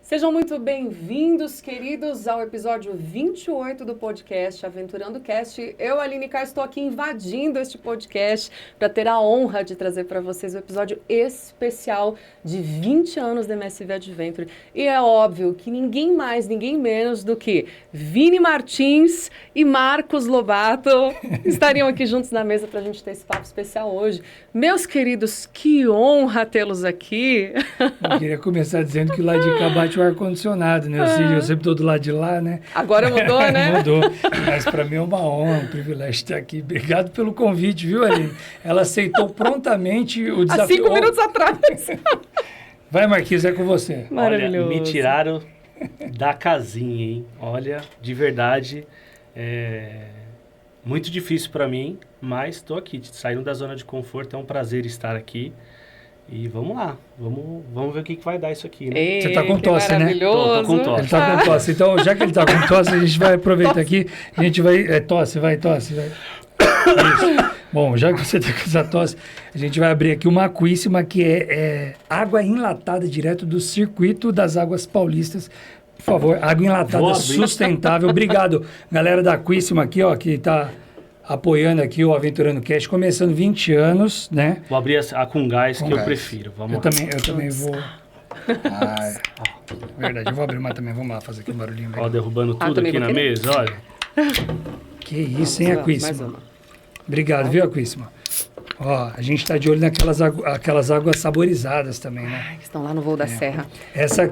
Sejam muito bem-vindos, queridos, ao episódio 28 do podcast Aventurando Cast. Eu, Aline Cá, estou aqui invadindo este podcast para ter a honra de trazer para vocês o episódio especial de 20 anos da MSV Adventure. E é óbvio que ninguém mais, ninguém menos do que Vini Martins e Marcos Lobato estariam aqui juntos na mesa para a gente ter esse papo especial hoje. Meus queridos, que honra tê-los aqui. Eu queria começar dizendo que lá de cá bate o ar-condicionado, né? Eu sempre estou do lado de lá, né? Agora mudou, né? Mudou. Mas para mim é uma honra, um privilégio estar aqui. Obrigado pelo convite, viu, Aline? Ela aceitou prontamente o desafio. Há 5 minutos atrás. Vai, Marquinhos, é com você. Maravilhoso. Olha, me tiraram da casinha, hein? Olha, de verdade, muito difícil para mim, mas estou aqui, saindo da zona de conforto, é um prazer estar aqui. E vamos lá, vamos ver o que vai dar isso aqui, né? Ei, você tá com tosse, né? Tô com tosse. Ele tá com tosse. Então, já que ele tá com tosse, a gente vai aproveitar aqui. A gente vai... tosse, vai. Isso. Bom, já que você tá com essa tosse, a gente vai abrir aqui uma Aquíssima, que é água enlatada direto do Circuito das Águas Paulistas. Por favor, água enlatada sustentável. Obrigado, galera da Aquíssima aqui, ó, que tá apoiando aqui o Aventurando Cast, começando 20 anos, né? Vou abrir a com gás, que eu prefiro. Vamos lá. Eu também vou... verdade, eu vou abrir uma também. Vamos lá, fazer aqui um barulhinho. Ó, derrubando tudo aqui na mesa, olha. Que isso, hein, Aquíssima? Obrigado, viu, Aquíssima? Ó, a gente tá de olho naquelas aquelas águas saborizadas também, né? Estão lá no voo da Serra. Essa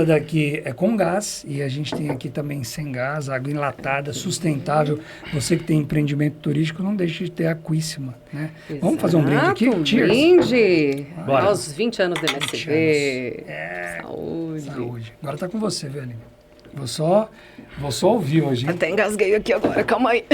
daqui é com gás e a gente tem aqui também sem gás, água enlatada, sustentável. Você que tem empreendimento turístico, não deixe de ter Aquíssima, né? Exato. Vamos fazer um brinde aqui? Cheers! Brinde! Bora. Aos 20 anos da MSV. Saúde! Saúde. Agora tá com você, viu, Aline? Vou só ouvir hoje, hein? Até engasguei aqui agora, calma aí.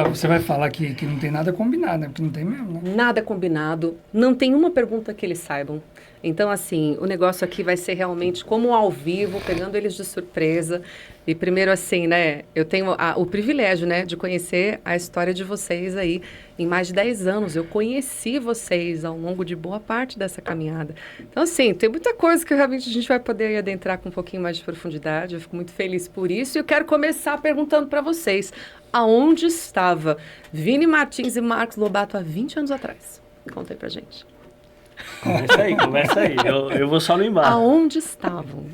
Você vai falar que não tem nada combinado, né? Porque não tem mesmo, né? Nada combinado, não tem uma pergunta que eles saibam. Então, assim, o negócio aqui vai ser realmente como ao vivo, pegando eles de surpresa. E primeiro, assim, né, eu tenho o privilégio, né, de conhecer a história de vocês aí em mais de 10 anos. Eu conheci vocês ao longo de boa parte dessa caminhada. Então, assim, tem muita coisa que realmente a gente vai poder adentrar com um pouquinho mais de profundidade. Eu fico muito feliz por isso. E eu quero começar perguntando para vocês, aonde estava Vini Martins e Marcos Lobato há 20 anos atrás? Conta aí pra gente. Começa aí. Eu vou só no embalo. Aonde estavam?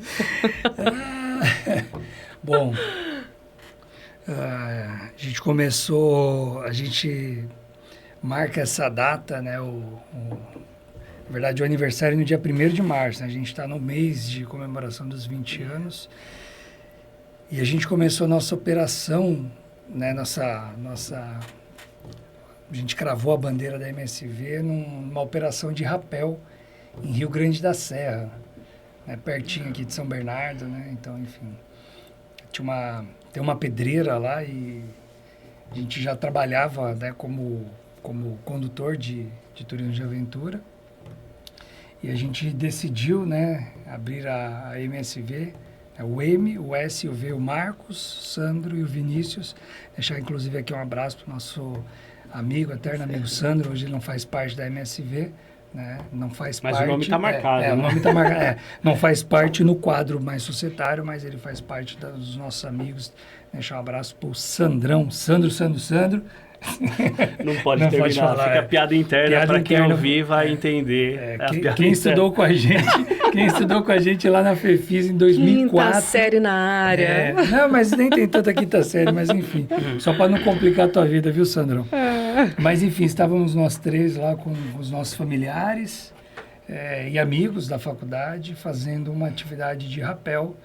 Bom, a gente marca essa data, né? Na verdade, o aniversário é no dia 1º de março, né? A gente está no mês de comemoração dos 20 anos e a gente começou nossa operação, né? A gente cravou a bandeira da MSV numa operação de rapel em Rio Grande da Serra, né? Pertinho aqui de São Bernardo, né? Então, enfim, tem uma pedreira lá e a gente já trabalhava, né, como condutor de turismo de aventura. E a gente decidiu, né, abrir a MSV, o M, o S e o V, o Marcos, o Sandro e o Vinícius. Deixar inclusive aqui um abraço para o nosso amigo, eterno amigo Sandro. Hoje ele não faz parte da MSV, né? Não faz mas parte... o nome está marcado, né? O nome está marcado. Não faz parte no quadro mais societário, mas ele faz parte dos nossos amigos. Deixar um abraço para o Sandrão. Sandro. Não pode terminar, falar, fica piada interna, para quem ouvir vai entender. Quem estudou com a gente lá na FEFIS em 2004. Quinta série na área. Não, mas nem tem tanta quinta série, mas enfim. Só para não complicar a tua vida, viu, Sandrão? Mas enfim, estávamos nós três lá com os nossos familiares e amigos da faculdade fazendo uma atividade de rapel.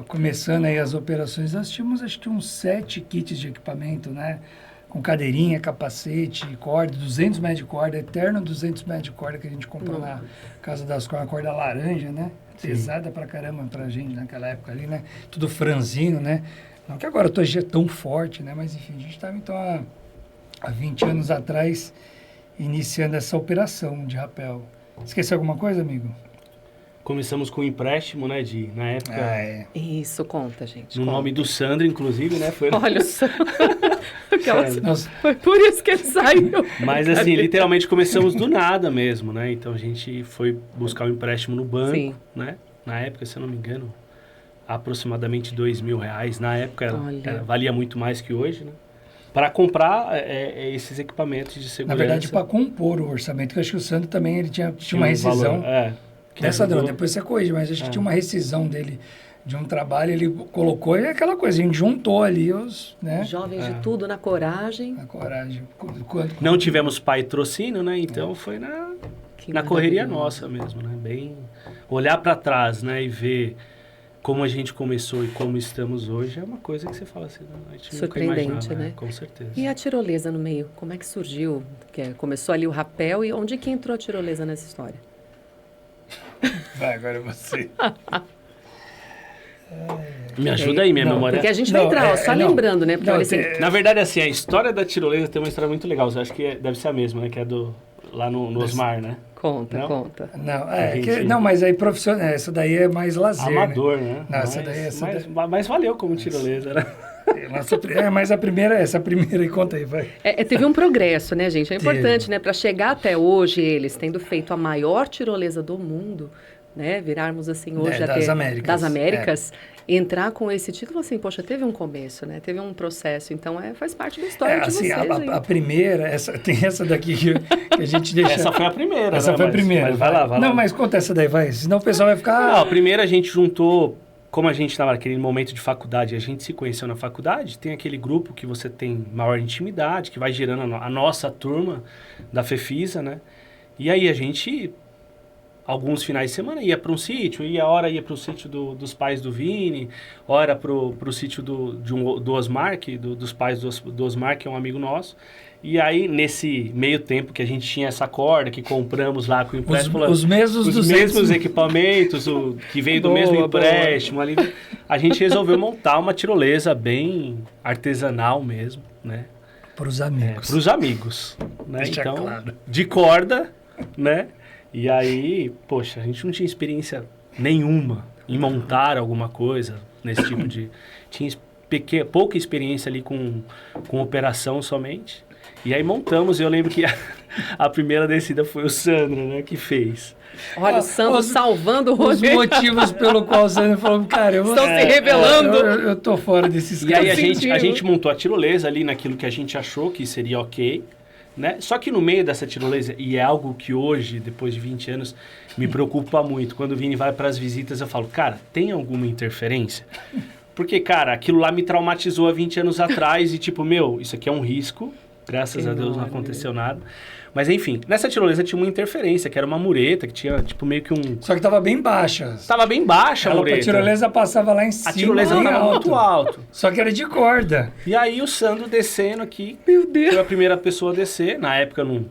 Começando aí as operações, nós tínhamos acho que uns 7 kits de equipamento, né? Com cadeirinha, capacete, corda, 200 metros de corda, eterno 200 metros de corda que a gente comprou na Casa das Cordas, uma corda laranja, né? Sim. Pesada pra caramba pra gente naquela época ali, né? Tudo franzino, né? Não que agora esteja tão forte, né? Mas enfim, a gente estava então há 20 anos atrás iniciando essa operação de rapel. Esqueceu alguma coisa, amigo? Começamos com um empréstimo, né, na época... Isso, conta, gente. No nome do Sandro, inclusive, né? Olha o Sandro. Foi por isso que ele saiu. Mas, assim, literalmente começamos do nada mesmo, né? Então, a gente foi buscar um empréstimo no banco, né? na época, se eu não me engano, aproximadamente R$ 2.000. Na época valia muito mais que hoje, né? Para comprar esses equipamentos de segurança. Na verdade, para compor o orçamento, que eu acho que o Sandro também ele tinha uma rescisão. Depois você corrige, mas acho que tinha uma rescisão dele de um trabalho, ele colocou, e aquela coisa, a gente juntou ali os... Né? Jovens de tudo, na coragem. Na coragem. Não tivemos patrocínio, né? Então foi na correria nossa mesmo, né? Bem, olhar para trás, né? E ver como a gente começou e como estamos hoje é uma coisa que você fala assim, a gente surpreendente, nunca imaginava, né? Com certeza. E a tirolesa no meio, como é que surgiu? Começou ali o rapel e onde que entrou a tirolesa nessa história? Vai, agora você. Me ajuda aí, minha memória. Porque a gente vai entrar, só lembrando, né? Porque olha, assim, na verdade, assim, a história da tirolesa tem uma história muito legal. Eu acho que deve ser a mesma, né? Que é lá no Osmar, né? Conta. Não, mas aí profissional, essa daí é mais lazer. Amador, né? Não, mas valeu como tirolesa, né? Mas essa primeira aí, conta aí, vai. Teve um progresso, né, gente? É importante, né? Para chegar até hoje, eles tendo feito a maior tirolesa do mundo, né? Virarmos assim hoje das Américas, entrar com esse título, assim, poxa, teve um começo, né? Teve um processo, então faz parte da história de assim, vocês. A primeira, tem essa daqui que a gente deixa... Essa foi a primeira, Essa foi a primeira. Mas vai lá. Não, mas conta essa daí, vai, senão o pessoal vai ficar... Não, a primeira a gente juntou, como a gente estava naquele momento de faculdade, a gente se conheceu na faculdade, tem aquele grupo que você tem maior intimidade, que vai gerando a nossa turma da Fefisa, né? E aí a gente... Alguns finais de semana ia para um sítio, hora ia para o sítio dos pais do Vini, hora para o sítio do Osmar, dos pais do Osmar, que é um amigo nosso. E aí, nesse meio tempo que a gente tinha essa corda, que compramos lá com o empréstimo... Os mesmos equipamentos, que veio do mesmo empréstimo ali, a gente resolveu montar uma tirolesa bem artesanal mesmo, né? Para os amigos. Para os amigos, né? Deixa então, claro. De corda, né? E aí, poxa, a gente não tinha experiência nenhuma em montar alguma coisa nesse tipo de... Tinha pouca experiência ali com operação somente. E aí montamos, e eu lembro que a primeira descida foi o Sandro, né, que fez. Olha, o Sandro salvando o rolê. Os motivos pelo qual o Sandro falou, caramba... Estão se revelando. Eu tô fora desses caras. E aí a gente montou a tirolesa ali naquilo que a gente achou que seria ok. Né? Só que no meio dessa tirolesa, e é algo que hoje, depois de 20 anos, me preocupa muito. Quando o Vini vai para as visitas, eu falo, cara, tem alguma interferência? Porque, cara, aquilo lá me traumatizou há 20 anos atrás e tipo, isso aqui é um risco. Graças a Deus não aconteceu nada. Mas enfim, nessa tirolesa tinha uma interferência, que era uma mureta, que tinha tipo meio que um... Só que tava bem baixa. Tava bem baixa a mureta. A tirolesa passava lá em cima. A tirolesa tava muito alto. Só que era de corda. E aí o Sandro descendo aqui. Meu Deus. Foi a primeira pessoa a descer. Na época não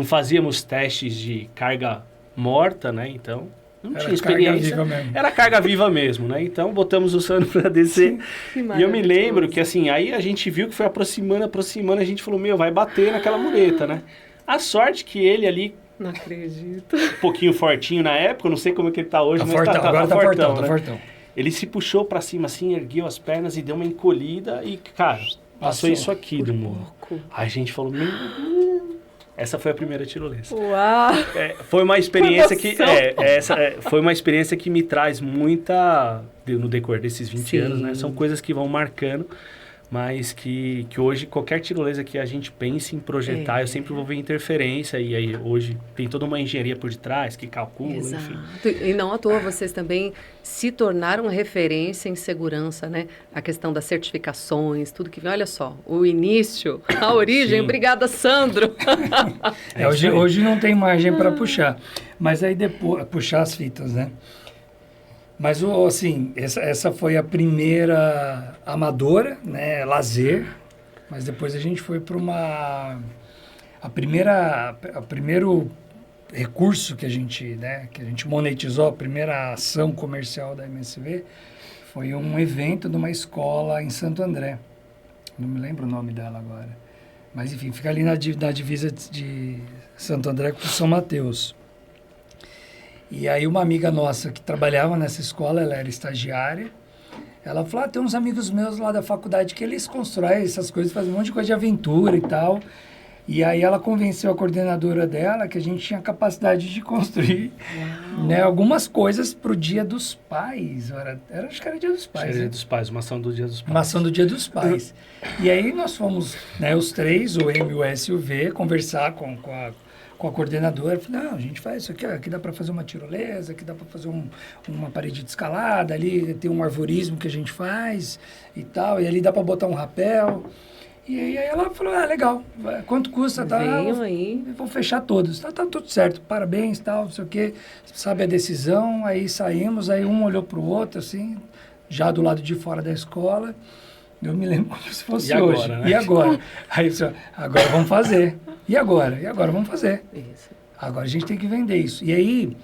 fazíamos testes de carga morta, né? Então não tinha experiência. Era carga viva mesmo, né? Então botamos o Sandro para descer. E eu me lembro que assim, aí a gente viu que foi aproximando, a gente falou, vai bater naquela mureta, né? A sorte que ele ali... Não acredito. Um pouquinho fortinho na época, eu não sei como é que ele tá hoje, mas fortão, agora tá fortão, né? Tá fortão. Ele se puxou para cima assim, ergueu as pernas e deu uma encolhida e, cara, passou isso aqui do morro. Aí a gente falou, essa foi a primeira tirolesa. Uau! Foi uma experiência foi uma experiência que me traz muita, no decorrer desses 20 anos, né? São coisas que vão marcando, mas que hoje qualquer tirolesa que a gente pense em projetar, eu sempre vou ver interferência, e aí hoje tem toda uma engenharia por detrás que calcula, enfim. E não à toa vocês também se tornaram referência em segurança, né? A questão das certificações, tudo que vem. Olha só, o início, a origem. Sim. Obrigada, Sandro. Hoje não tem margem para puxar, mas aí depois, puxar as fitas, né? Mas, assim, essa foi a primeira amadora, né, lazer, mas depois a gente foi para o primeiro recurso que a gente monetizou, a primeira ação comercial da MSV, foi um evento de uma escola em Santo André. Não me lembro o nome dela agora. Mas, enfim, fica ali na divisa de Santo André com São Mateus. E aí uma amiga nossa que trabalhava nessa escola, ela era estagiária, ela falou, tem uns amigos meus lá da faculdade que eles constroem essas coisas, fazem um monte de coisa de aventura e tal. E aí ela convenceu a coordenadora dela que a gente tinha capacidade de construir, né, algumas coisas para o Dia dos Pais. Acho que era Dia dos Pais. Dia Né? dos Pais, uma ação do Dia dos Pais. Uma ação do Dia dos Pais. E aí nós fomos, né, os três, o M, o S e o V, conversar com a coordenadora. Falei, não, a gente faz isso aqui, ó, aqui dá para fazer uma tirolesa, aqui dá para fazer uma parede de escalada, ali tem um arvorismo que a gente faz e tal, e ali dá para botar um rapel. E aí ela falou, legal, quanto custa? Tá? Veio aí. Vou fechar todos. Tá tudo certo, parabéns, tal, não sei o quê. Sabe a decisão, aí saímos, aí um olhou pro outro, assim, já do lado de fora da escola. Eu me lembro como se fosse agora, hoje. né? E agora? Aí eu disse, agora vamos fazer. E agora? E agora vamos fazer. Isso. Agora a gente tem que vender isso. E aí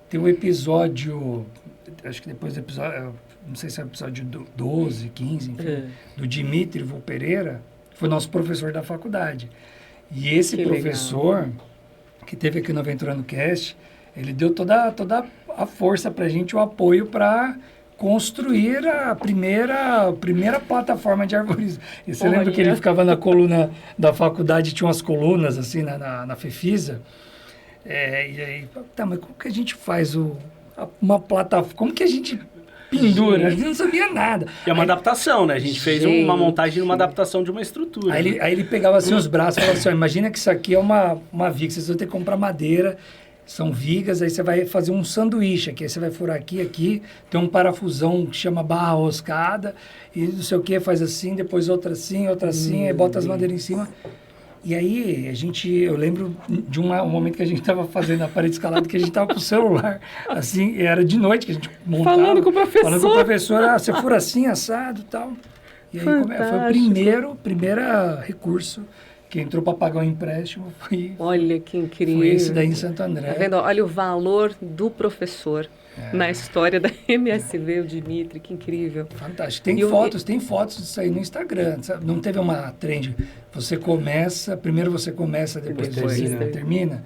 tem um episódio, acho que depois do episódio, não sei se é o episódio 12, 15, enfim, do Dimitri Pereira, foi nosso professor da faculdade. E esse Que professor, legal, que teve aqui no Aventurando Cast, ele deu toda a força para a gente, o apoio para construir a primeira plataforma de arborismo. E você lembra que ele ficava na coluna da faculdade, tinha umas colunas assim na Fefisa? E aí, tá, mas como que a gente faz uma plataforma? Como que a gente pendura? A gente não sabia nada. E é uma adaptação, né? A gente fez uma montagem, uma adaptação de uma estrutura. Aí ele pegava assim os braços e falava assim, imagina que isso aqui é uma viga, vocês vão ter que comprar madeira, são vigas, aí você vai fazer um sanduíche aqui, aí você vai furar aqui, tem um parafusão que chama barra roscada, e não sei o que, faz assim, depois outra assim, aí bota as madeiras em cima. E aí, eu lembro de um momento que a gente estava fazendo a parede escalada, que a gente estava com o celular, assim, e era de noite que a gente montava. Falando com o professor. Você fura assim, assado e tal. E aí, foi o primeiro recurso que entrou para pagar o empréstimo. Olha que incrível. Foi esse daí em Santo André. Tá vendo? Olha o valor do professor na história da MSV, o Dimitri, que incrível. Fantástico. Tem fotos disso aí no Instagram. Sabe? Não teve uma trend. Primeiro você começa, depois você termina.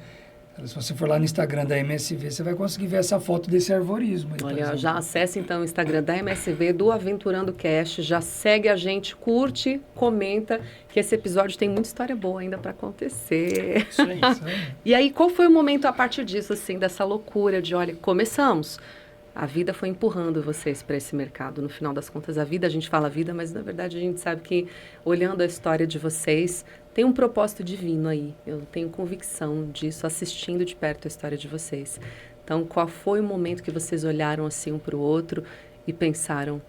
Se você for lá no Instagram da MSV, você vai conseguir ver essa foto desse arvorismo. Olha, já acesse então o Instagram da MSV, do Aventurando Cast, já segue a gente, curte, comenta, que esse episódio tem muita história boa ainda para acontecer. Isso aí. E aí, qual foi o momento a partir disso, assim, dessa loucura de, olha, começamos? A vida foi empurrando vocês para esse mercado. No final das contas, a gente fala vida, mas na verdade a gente sabe que, olhando a história de vocês, tem um propósito divino aí. Eu tenho convicção disso, assistindo de perto a história de vocês. Então, qual foi o momento que vocês olharam assim um para o outro e pensaram,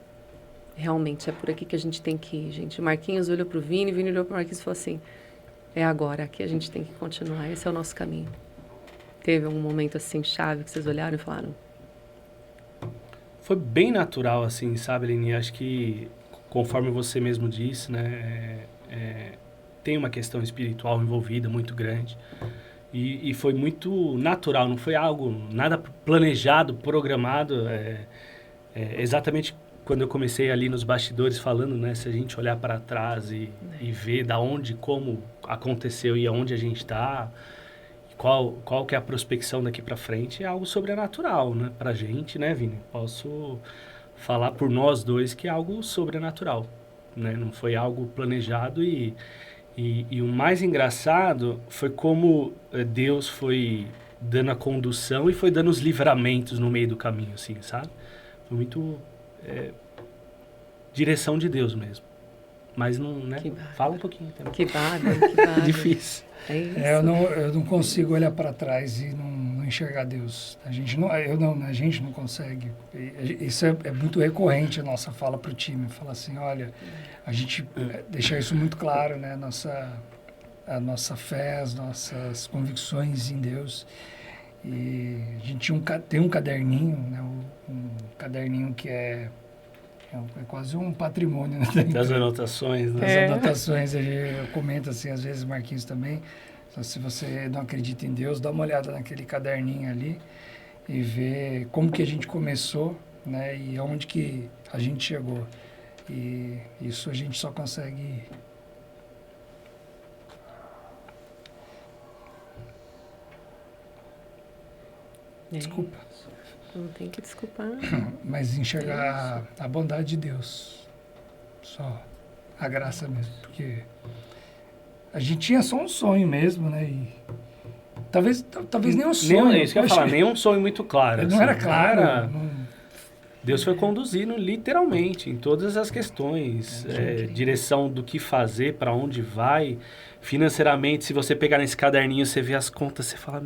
realmente, é por aqui que a gente tem que ir, gente? Marquinhos olhou para o Vini olhou para o Marquinhos e falou assim, é agora, aqui a gente tem que continuar, esse é o nosso caminho. Teve algum momento assim, chave, que vocês olharam e falaram... Foi bem natural, assim, sabe, Aline? Acho que, conforme você mesmo disse, né, tem uma questão espiritual envolvida muito grande. E foi muito natural, não foi algo, nada planejado, programado. Exatamente quando eu comecei ali nos bastidores falando, né, se a gente olhar para trás e ver da onde, como aconteceu e aonde a gente está... Qual que é a prospecção daqui para frente, é algo sobrenatural, né? Pra gente, né, Vini? Posso falar por nós dois que é algo sobrenatural, né? Não foi algo planejado e o mais engraçado foi como Deus foi dando a condução e foi dando os livramentos no meio do caminho, assim, sabe? Foi muito direção de Deus mesmo. Mas não, né? Fala um pouquinho também. Que bárbaro. Difícil. É isso. Eu não consigo olhar para trás e não enxergar Deus. A gente não consegue. Isso é muito recorrente a nossa fala para o time. Falar assim, olha, a gente deixar isso muito claro, né? A nossa fé, as nossas convicções em Deus. E a gente tem um caderninho, né? Um caderninho que é quase um patrimônio, né? Das anotações, né? Das anotações, eu comento assim, às vezes, Marquinhos também, então, se você não acredita em Deus, dá uma olhada naquele caderninho ali e vê como que a gente começou, né? E aonde que a gente chegou. E isso a gente só consegue... Desculpa. Não tem que desculpar. Mas enxergar a bondade de Deus. Só a graça mesmo. Porque a gente tinha só um sonho mesmo, né? E talvez nem um sonho. É isso que eu ia falar, nem um sonho muito claro. Não assim, era claro. Deus foi conduzindo literalmente em todas as questões. Direção do que fazer, para onde vai. Financeiramente, se você pegar nesse caderninho, você vê as contas, você fala,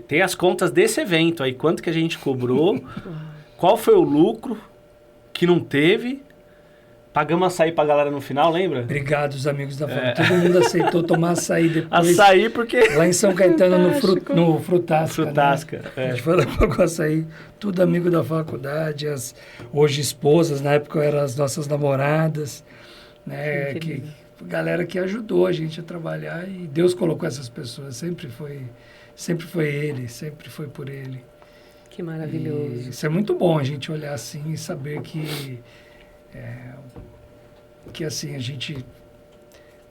tem as contas desse evento aí, quanto que a gente cobrou, qual foi o lucro que não teve. Pagamos açaí pra galera no final, lembra? Obrigado, os amigos da família. Todo mundo aceitou tomar açaí depois. Açaí porque... Lá em São Caetano, no Frutasca. Frutasca, né? A gente foi lá com açaí. Tudo amigo da faculdade. Hoje esposas, na época eram as nossas namoradas. Né? Galera que ajudou a gente a trabalhar. E Deus colocou essas pessoas. Sempre foi ele, sempre foi por ele. Que maravilhoso. E isso é muito bom, a gente olhar assim e saber que assim, a gente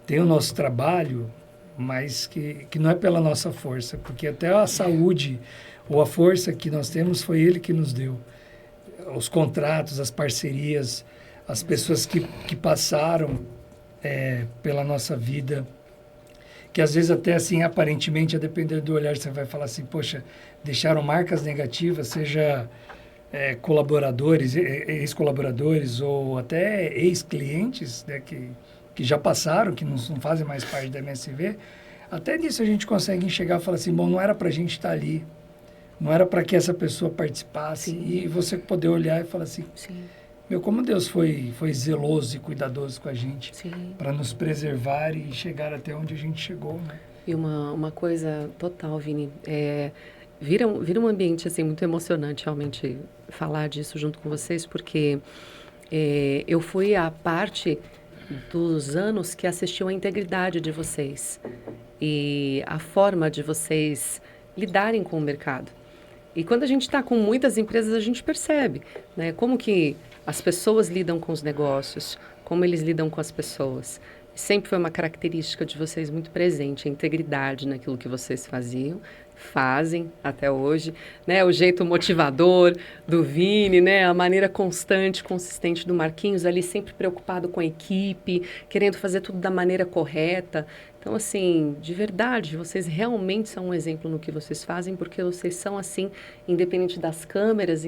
tem o nosso trabalho, mas que não é pela nossa força, porque até a saúde ou a força que nós temos foi Ele que nos deu. Os contratos, as parcerias, as pessoas que passaram pela nossa vida, que às vezes até assim, aparentemente, a depender do olhar, você vai falar assim, poxa, deixaram marcas negativas, seja... colaboradores, ex-colaboradores ou até ex-clientes, né, que já passaram, que não fazem mais parte da MSV, até nisso a gente consegue enxergar e falar assim, bom, não era para a gente estar ali, não era para que essa pessoa participasse. Sim. E você poder olhar e falar assim, sim, meu, como Deus foi zeloso e cuidadoso com a gente para nos preservar e chegar até onde a gente chegou. Né? E uma coisa total, Vini, vira um ambiente assim, muito emocionante realmente falar disso junto com vocês, porque eu fui a parte dos anos que assistiu à integridade de vocês e a forma de vocês lidarem com o mercado. E quando a gente está com muitas empresas, a gente percebe, né, como que as pessoas lidam com os negócios, como eles lidam com as pessoas. Sempre foi uma característica de vocês muito presente, a integridade naquilo que vocês fazem até hoje, né? O jeito motivador do Vini, né? A maneira constante, consistente do Marquinhos ali, sempre preocupado com a equipe, querendo fazer tudo da maneira correta. Então, assim, de verdade, vocês realmente são um exemplo no que vocês fazem, porque vocês são assim, independente das câmeras,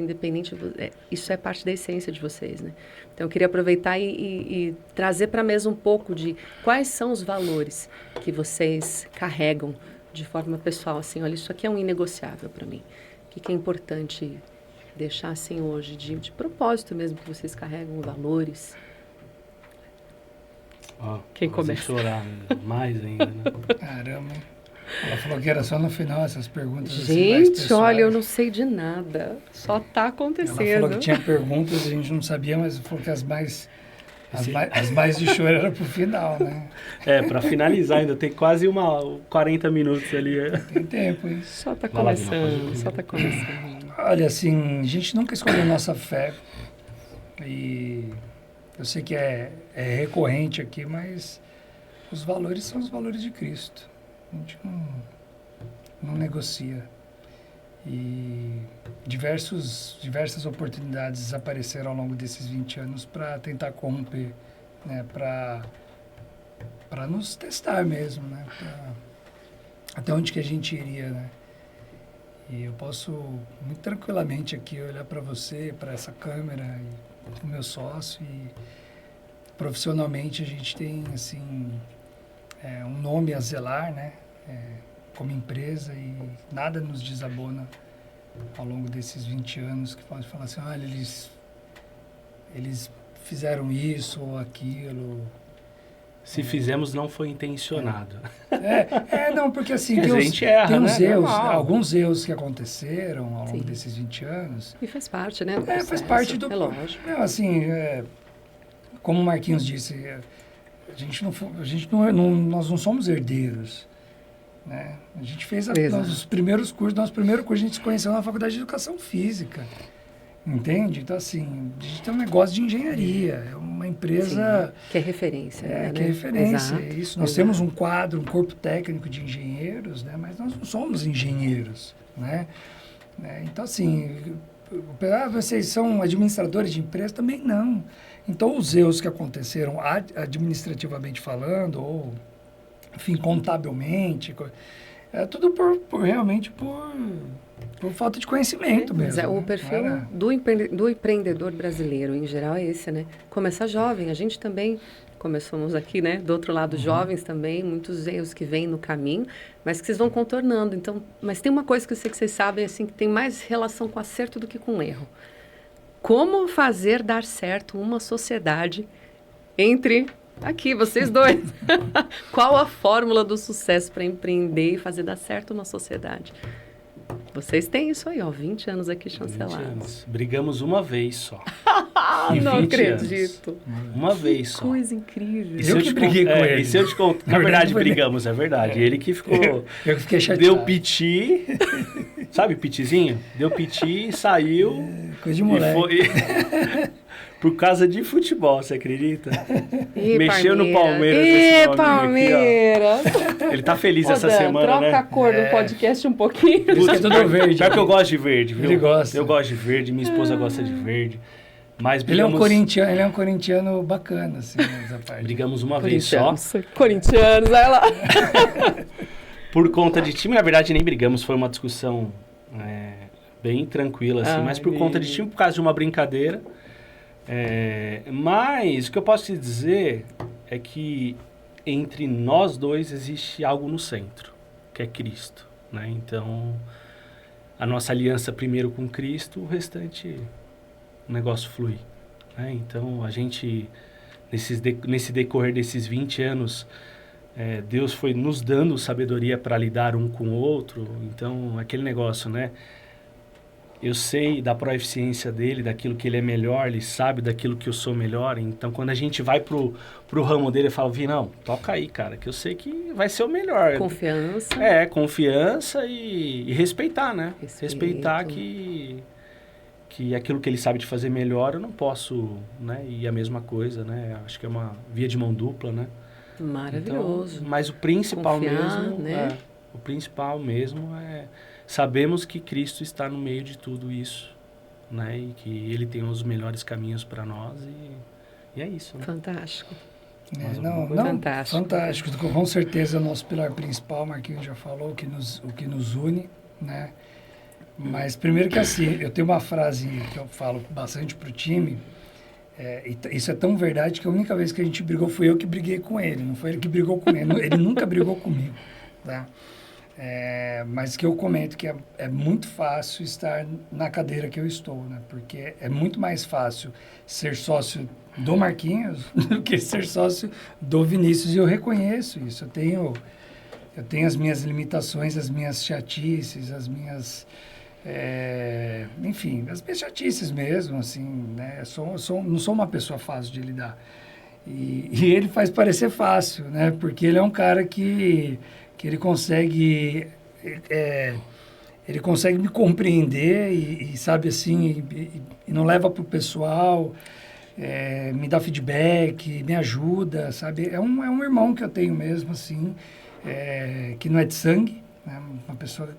isso é parte da essência de vocês, né? Então, eu queria aproveitar e trazer para a mesa um pouco de quais são os valores que vocês carregam de forma pessoal, assim, olha, isso aqui é um inegociável para mim. O que é importante deixar, assim, hoje, de propósito mesmo, que vocês carregam, valores. Quem começa? Chorar mais ainda, né? Caramba. Ela falou que era só no final essas perguntas. Gente, assim, olha, eu não sei de nada. Só tá acontecendo. Ela falou que tinha perguntas, a gente não sabia, mas falou que as mais de choro era pro final, né? Para finalizar ainda, tem quase 40 minutos ali. Tem tempo, hein? Só tá começando. Olha, assim, a gente nunca escolheu nossa fé. E eu sei que é recorrente aqui, mas os valores são os valores de Cristo. A gente não negocia. E diversas oportunidades apareceram ao longo desses 20 anos para tentar corromper, né? Para nos testar mesmo, né? Até onde que a gente iria, né? E eu posso muito tranquilamente aqui olhar para você, para essa câmera, e para o meu sócio, e profissionalmente a gente tem assim um nome a zelar, né? Como empresa, e nada nos desabona ao longo desses 20 anos, que pode falar assim, olha, eles fizeram isso ou aquilo. Se fizemos, não foi intencionado. Não, porque assim, a gente erra, tem uns né? erros, alguns erros que aconteceram ao longo desses 20 anos. E faz parte, né? Faz parte do... É lógico. Assim, como o Marquinhos disse, nós não somos herdeiros. Né? A gente fez os primeiros cursos, nosso primeiro curso a gente se conheceu na Faculdade de Educação Física, entende? Então, assim, a gente tem um negócio de engenharia, é uma empresa... Sim, que é referência. Né? Que é referência, Exato, isso. Nós temos um quadro, um corpo técnico de engenheiros, né? Mas nós não somos engenheiros, né? Então, assim, vocês são administradores de empresa? Também não. Então, os erros que aconteceram administrativamente falando, ou, enfim, contabilmente, é tudo realmente por falta de conhecimento mesmo. Mas o perfil do empreendedor brasileiro, em geral, é esse, né? Começar jovem. A gente também começamos aqui, né? Do outro lado, jovens também, muitos erros que vêm no caminho, mas que vocês vão contornando. Então, mas tem uma coisa que eu sei que vocês sabem, assim, que tem mais relação com acerto do que com erro. Como fazer dar certo uma sociedade entre aqui, vocês dois? Qual a fórmula do sucesso para empreender e fazer dar certo uma sociedade? Vocês têm isso aí, 20 anos aqui chancelados. Brigamos uma vez só. Não acredito. Uma vez só. Coisa incrível. Eu que briguei com ele. E se eu te conto, na verdade, brigamos, é verdade. Ele que ficou... Eu fiquei chateado. Deu piti, sabe pitizinho? Deu piti, saiu... Coisa de moleque. Por causa de futebol, você acredita? Mexeu no Palmeiras. Palmeiras! Aqui, ele tá feliz essa semana, troca né? Troca a cor do podcast um pouquinho. Isso é tudo verde. Pior que eu gosto de verde, viu? Ele gosta. Eu gosto de verde, minha esposa gosta de verde. Mas brigamos... ele é um corintiano bacana, assim, nessa parte. Brigamos uma vez só. Corintianos, vai lá. Por conta de time, na verdade, nem brigamos, foi uma discussão bem tranquila, assim, mas por conta de time, por causa de uma brincadeira. Mas o que eu posso te dizer é que entre nós dois existe algo no centro, que é Cristo, né? Então, a nossa aliança primeiro com Cristo, o restante, o negócio flui, né? Então, a gente, nesse decorrer desses 20 anos, Deus foi nos dando sabedoria para lidar um com o outro. Então, aquele negócio, né? Eu sei da proeficiência dele, daquilo que ele é melhor, ele sabe daquilo que eu sou melhor. Então, quando a gente vai pro ramo dele, eu falo, não, toca aí, cara, que eu sei que vai ser o melhor. Confiança. Confiança e respeitar, né? Respeitar que aquilo que ele sabe de fazer melhor, eu não posso, né? E a mesma coisa, né? Acho que é uma via de mão dupla, né? Maravilhoso. Então, mas o principal mesmo, né? O principal mesmo é... Sabemos que Cristo está no meio de tudo isso, né? E que Ele tem os melhores caminhos para nós e é isso, né? Fantástico. Fantástico. Com certeza, o nosso pilar principal, Marquinhos já falou, o que nos une, né? Mas primeiro que assim, eu tenho uma frase que eu falo bastante pro time, isso é tão verdade que a única vez que a gente brigou foi eu que briguei com ele, não foi ele que brigou comigo, ele nunca brigou comigo, tá? Mas que eu comento que é muito fácil estar na cadeira que eu estou, né? Porque é muito mais fácil ser sócio do Marquinhos do que ser sócio do Vinícius, e eu reconheço isso. Eu tenho as minhas limitações, as minhas chatices, as minhas... enfim, as minhas chatices mesmo, assim, né? Não sou uma pessoa fácil de lidar. E ele faz parecer fácil, né? Porque ele é um cara que ele consegue me compreender e sabe assim, e não leva para o pessoal, me dá feedback, me ajuda, sabe? É um irmão que eu tenho mesmo, assim, que não é de sangue, né? Uma pessoa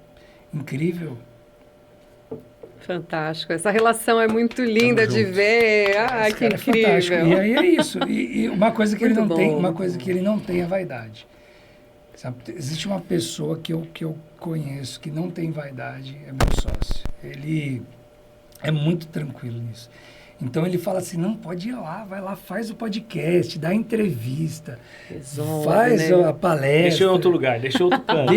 incrível. Fantástico. Essa relação é muito linda de ver. Ah, que incrível. Fantástico. E aí é isso. E uma coisa que ele não tem, uma coisa que ele não tem é vaidade. Sabe? Existe uma pessoa que eu conheço que não tem vaidade, é meu sócio. Ele é muito tranquilo nisso. Então ele fala assim, não, pode ir lá, vai lá, faz o podcast, dá entrevista, faz a palestra. Deixa em outro lugar, deixa em outro canto.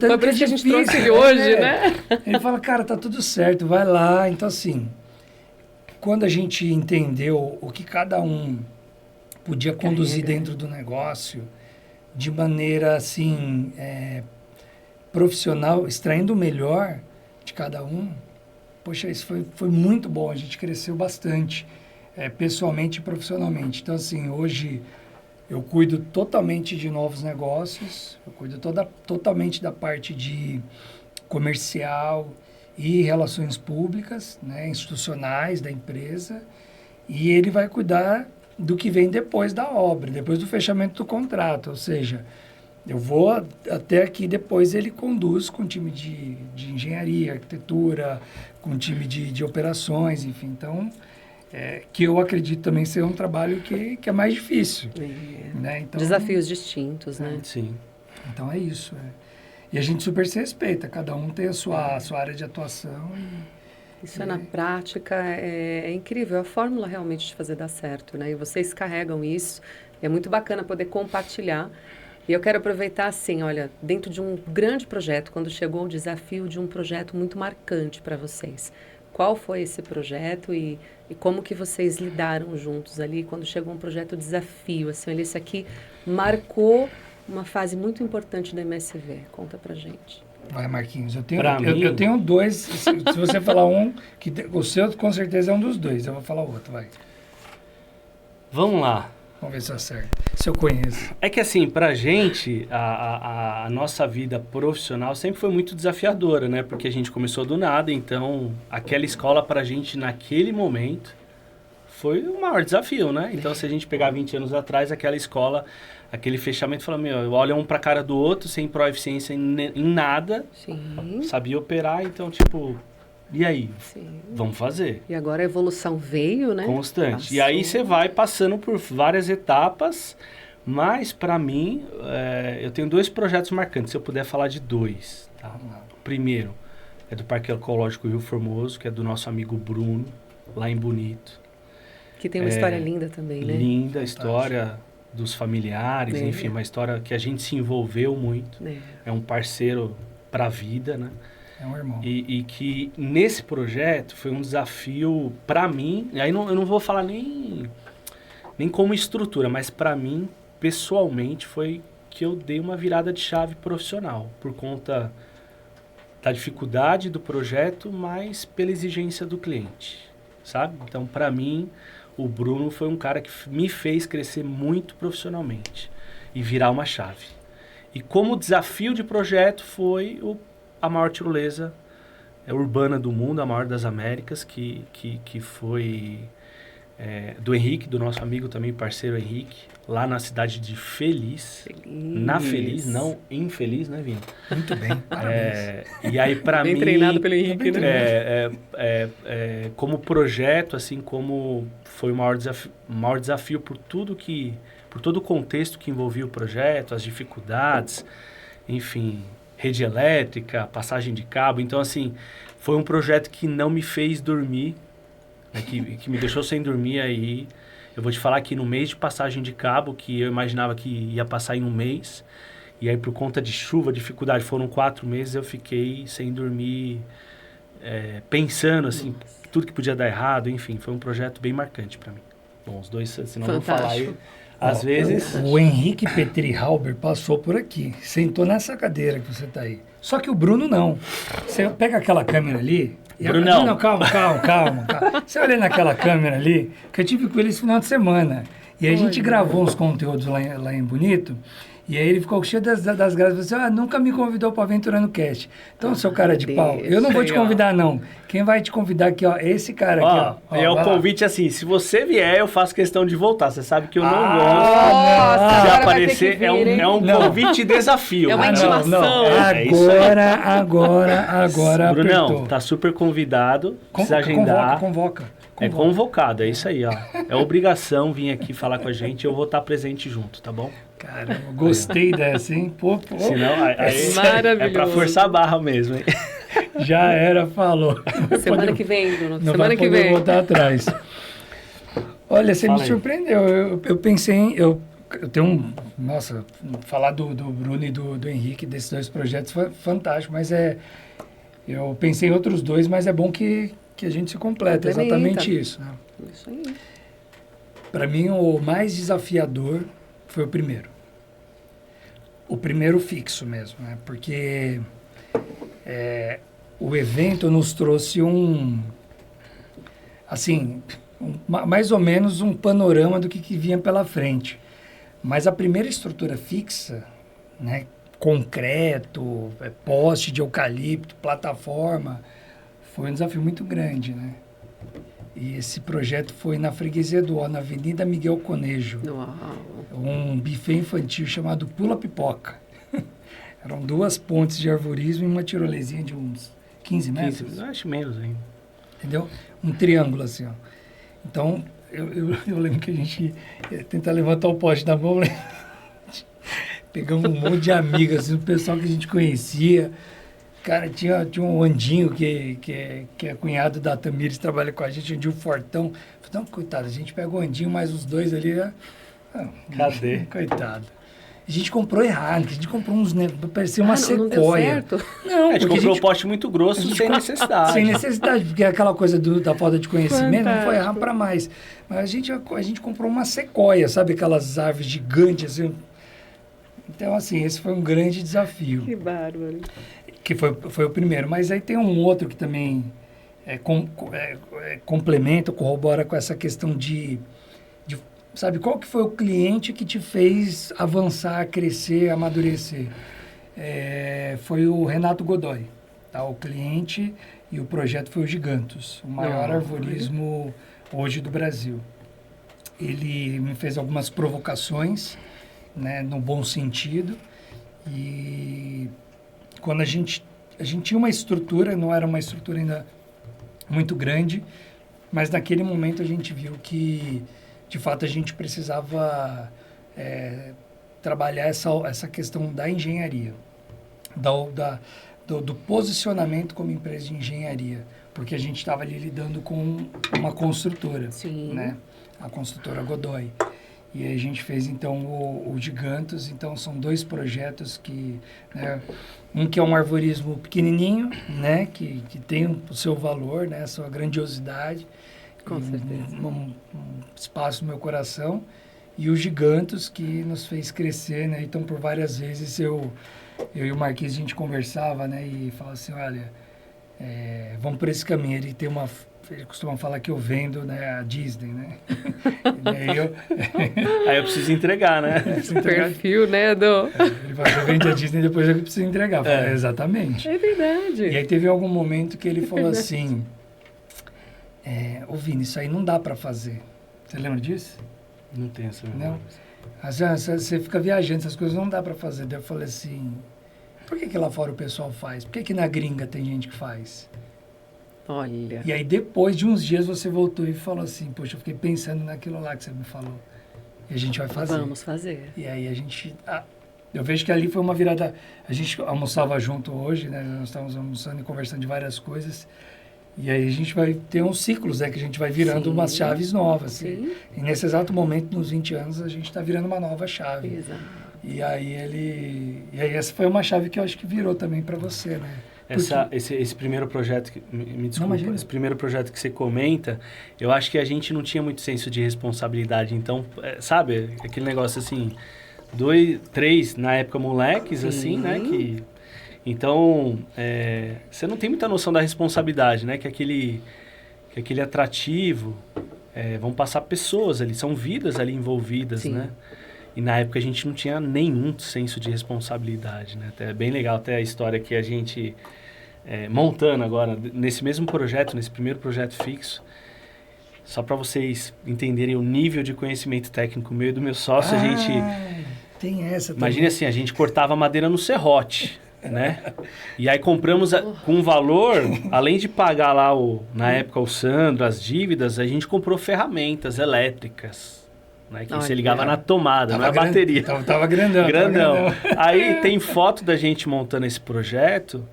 Foi por isso que a gente trouxe ele hoje, né? Ele fala, cara, tá tudo certo, vai lá. Então assim, quando a gente entendeu o que cada um podia conduzir dentro do negócio, de maneira assim, profissional, extraindo o melhor de cada um, poxa, isso foi muito bom, a gente cresceu bastante, pessoalmente e profissionalmente. Então, assim, hoje eu cuido totalmente de novos negócios, eu cuido totalmente da parte de comercial e relações públicas, né, institucionais da empresa, e ele vai cuidar do que vem depois da obra, depois do fechamento do contrato, ou seja, Eu vou até aqui, depois ele conduz com time de engenharia, arquitetura, com time de operações, enfim. Então, que eu acredito também ser um trabalho que é mais difícil. Né? Então, desafios distintos, né? Sim. então é isso. E a gente super se respeita, cada um tem a sua área de atuação. Isso na prática é incrível, é a fórmula realmente de fazer dar certo, né? E vocês carregam isso, é muito bacana poder compartilhar. E eu quero aproveitar assim, olha, dentro de um grande projeto, quando chegou o desafio de um projeto muito marcante para vocês. Qual foi esse projeto e como que vocês lidaram juntos ali quando chegou um projeto desafio? Assim, olha, esse aqui marcou uma fase muito importante da MSV. Conta pra gente. Vai, Marquinhos. Eu tenho dois. Se você falar um, o seu com certeza é um dos dois. Eu vou falar outro, vai. Vamos lá. Vamos ver se eu acerto. Se eu conheço. É que assim, pra gente, a nossa vida profissional sempre foi muito desafiadora, né? Porque a gente começou do nada, então aquela escola pra gente naquele momento foi o maior desafio, né? Então se a gente pegar 20 anos atrás, aquela escola, aquele fechamento, fala, olha um pra cara do outro, sem proeficiência em nada, Sim. sabia operar, então tipo... E aí? Sim. Vamos fazer. E agora a evolução veio, né? Constante. Passou. E aí você vai passando por várias etapas, mas para mim, eu tenho 2 projetos marcantes, se eu puder falar de 2. Tá? O primeiro é do Parque Ecológico Rio Formoso, que é do nosso amigo Bruno, lá em Bonito. Que tem uma história linda também, né? Linda história dos familiares, enfim, uma história que a gente se envolveu muito. É um parceiro para a vida, né? É um irmão. E que nesse projeto foi um desafio para mim, e aí eu não vou falar nem como estrutura, mas para mim, pessoalmente, foi que eu dei uma virada de chave profissional, por conta da dificuldade do projeto, mas pela exigência do cliente, sabe? Então, para mim, o Bruno foi um cara que me fez crescer muito profissionalmente e virar uma chave. E como desafio de projeto foi a maior tirolesa urbana do mundo, a maior das Américas, que foi do Henrique, do nosso amigo também, parceiro Henrique, lá na cidade de Feliz. Na Feliz, não infeliz, né, Vini? Muito bem, parabéns. E aí, para mim... Bem treinado pelo Henrique, né? Como projeto, assim, como foi o maior desafio por todo o contexto que envolvia o projeto, as dificuldades, enfim... Rede elétrica, passagem de cabo. Então, assim, foi um projeto que não me fez dormir, né, que me deixou sem dormir aí. Eu vou te falar que no mês de passagem de cabo, que eu imaginava que ia passar em um mês, e aí por conta de chuva, dificuldade, foram 4 meses, eu fiquei sem dormir, pensando, assim, tudo que podia dar errado, enfim, foi um projeto bem marcante para mim. Bom, os dois, senão eu vou falar aí. Às vezes... O Henrique Petri Halber passou por aqui, sentou nessa cadeira que você está aí. Só que o Bruno não. Você pega aquela câmera ali... Brunão. Não, calma. Você olha naquela câmera ali, que eu tive com ele esse final de semana. E aí a gente gravou uns conteúdos lá em Bonito... E aí ele ficou cheio das graças. Falou assim, nunca me convidou para Aventurando Cast. Então, seu cara de pau, eu não vou te convidar, não. Quem vai te convidar aqui, ó, é esse cara aqui, ó. É o convite assim, se você vier, eu faço questão de voltar. Você sabe que eu não Nossa, gosto de aparecer. Vir, é um convite e desafio. É uma intimação. Não. Agora Brunão, apertou. tá super convidado. Precisa agendar. Convoca. É convocado, é isso aí, ó. É obrigação vir aqui falar com a gente, eu vou estar presente junto, tá bom? Cara, gostei dessa, hein? Pô. Senão, maravilhoso. É pra forçar a barra mesmo, hein? Já era, falou. Semana que vem, Bruno. Não Semana vai que poder vem. voltar atrás. Olha, você me surpreendeu. Eu pensei eu tenho nossa, falar do Bruno e do Henrique, desses 2 projetos foi fantástico, mas eu pensei em outros 2, mas é bom que a gente se completa, exatamente isso. Né? Isso aí. Para mim, o mais desafiador foi o primeiro. O primeiro fixo mesmo, né? Porque o evento nos trouxe mais ou menos um panorama do que vinha pela frente. Mas a primeira estrutura fixa, né? Concreto, poste de eucalipto, plataforma, foi um desafio muito grande, né? E esse projeto foi na Freguesia do Ó, na Avenida Miguel Conejo. Uau. Um buffet infantil chamado Pula Pipoca. Eram 2 pontes de arvorismo e uma tirolezinha de uns 15 metros. Eu acho menos ainda. Entendeu? Um triângulo assim, ó. Então, eu lembro que a gente ia tentar levantar o poste da mão, né? Pegamos um monte de amigos, assim, o pessoal que a gente conhecia. Cara, tinha um Andinho, que é cunhado da Tamires, trabalha com a gente, Andinho Fortão. Falei, não, coitado, a gente pega o Andinho, mais os 2 ali. Cadê? Coitado. A gente comprou errado, a gente comprou uns, né, parecia uma sequoia. Não deu certo? Não, A gente comprou um poste muito grosso sem necessidade. Sem necessidade, porque aquela coisa da falta de conhecimento não foi errar Fantástico. para mais. Mas a gente comprou uma sequoia, sabe? Aquelas árvores gigantes, assim. Então, assim, esse foi um grande desafio. Que bárbaro. Que foi o primeiro. Mas aí tem um outro que também complementa, corrobora com essa questão de... Sabe, qual que foi o cliente que te fez avançar, crescer, amadurecer? Foi o Renato Godoy, tá? O cliente e o projeto foi o Gigantos, o maior arvorismo hoje do Brasil. Ele me fez algumas provocações, né, no bom sentido, e quando a gente tinha uma estrutura, não era uma estrutura ainda muito grande, mas naquele momento a gente viu que de fato a gente precisava trabalhar essa questão da engenharia, do posicionamento como empresa de engenharia, porque a gente estava ali lidando com uma construtora, Sim. né? A construtora Godoy. E aí a gente fez então o Gigantos, então são 2 projetos que, né, um que é um arvorismo pequenininho, né, que tem o seu valor, né, a sua grandiosidade, Com certeza. Um espaço no meu coração, e o Gigantos que nos fez crescer, né? Então por várias vezes eu e o Marquês a gente conversava, né, e falava assim, olha, vamos por esse caminho. Ele costuma falar que eu vendo, né, a Disney, né? E aí Aí eu preciso entregar, né? preciso entregar. Perfil, né, do... Ele fala, eu vendo a Disney, depois eu preciso entregar. Eu falei, exatamente. É verdade. E aí teve algum momento que ele falou assim, ô Vini, isso aí não dá para fazer. Você lembra disso? Não tem essa Não. memória. Às vezes você fica viajando, essas coisas não dá para fazer. Daí eu falei assim, por que lá fora o pessoal faz? Por que na gringa tem gente que faz? Olha. E aí depois de uns dias você voltou e falou assim, poxa, eu fiquei pensando naquilo lá que você me falou. E a gente vai fazer. Vamos fazer. E aí a gente... eu vejo que ali foi uma virada... A gente almoçava junto hoje, né? Nós estávamos almoçando e conversando de várias coisas. E aí a gente vai ter uns ciclos, né? Que a gente vai virando Sim. umas chaves novas. Sim. E nesse exato momento, nos 20 anos, a gente está virando uma nova chave. Exato. E aí essa foi uma chave que eu acho que virou também para você, né? Esse primeiro projeto, me desculpa, imagina. esse primeiro projeto que você comenta, eu acho que a gente não tinha muito senso de responsabilidade. Então, sabe, aquele negócio assim, 2, 3, na época, moleques, Sim. assim, né? Então, você não tem muita noção da responsabilidade, né? Que aquele atrativo, vão passar pessoas ali, são vidas ali envolvidas, Sim. né? E na época a gente não tinha nenhum senso de responsabilidade, né? É bem legal até a história que a gente, montando agora, nesse mesmo projeto, nesse primeiro projeto fixo, só para vocês entenderem o nível de conhecimento técnico meu e do meu sócio, a gente... Tem essa também. Imagina assim, a gente cortava madeira no serrote, né? E aí compramos com um valor, além de pagar lá, na época, o Sandro, as dívidas, a gente comprou ferramentas elétricas, né? Que você ligava na tomada, na bateria. Tava grandão. Grandão. Aí tem foto da gente montando esse projeto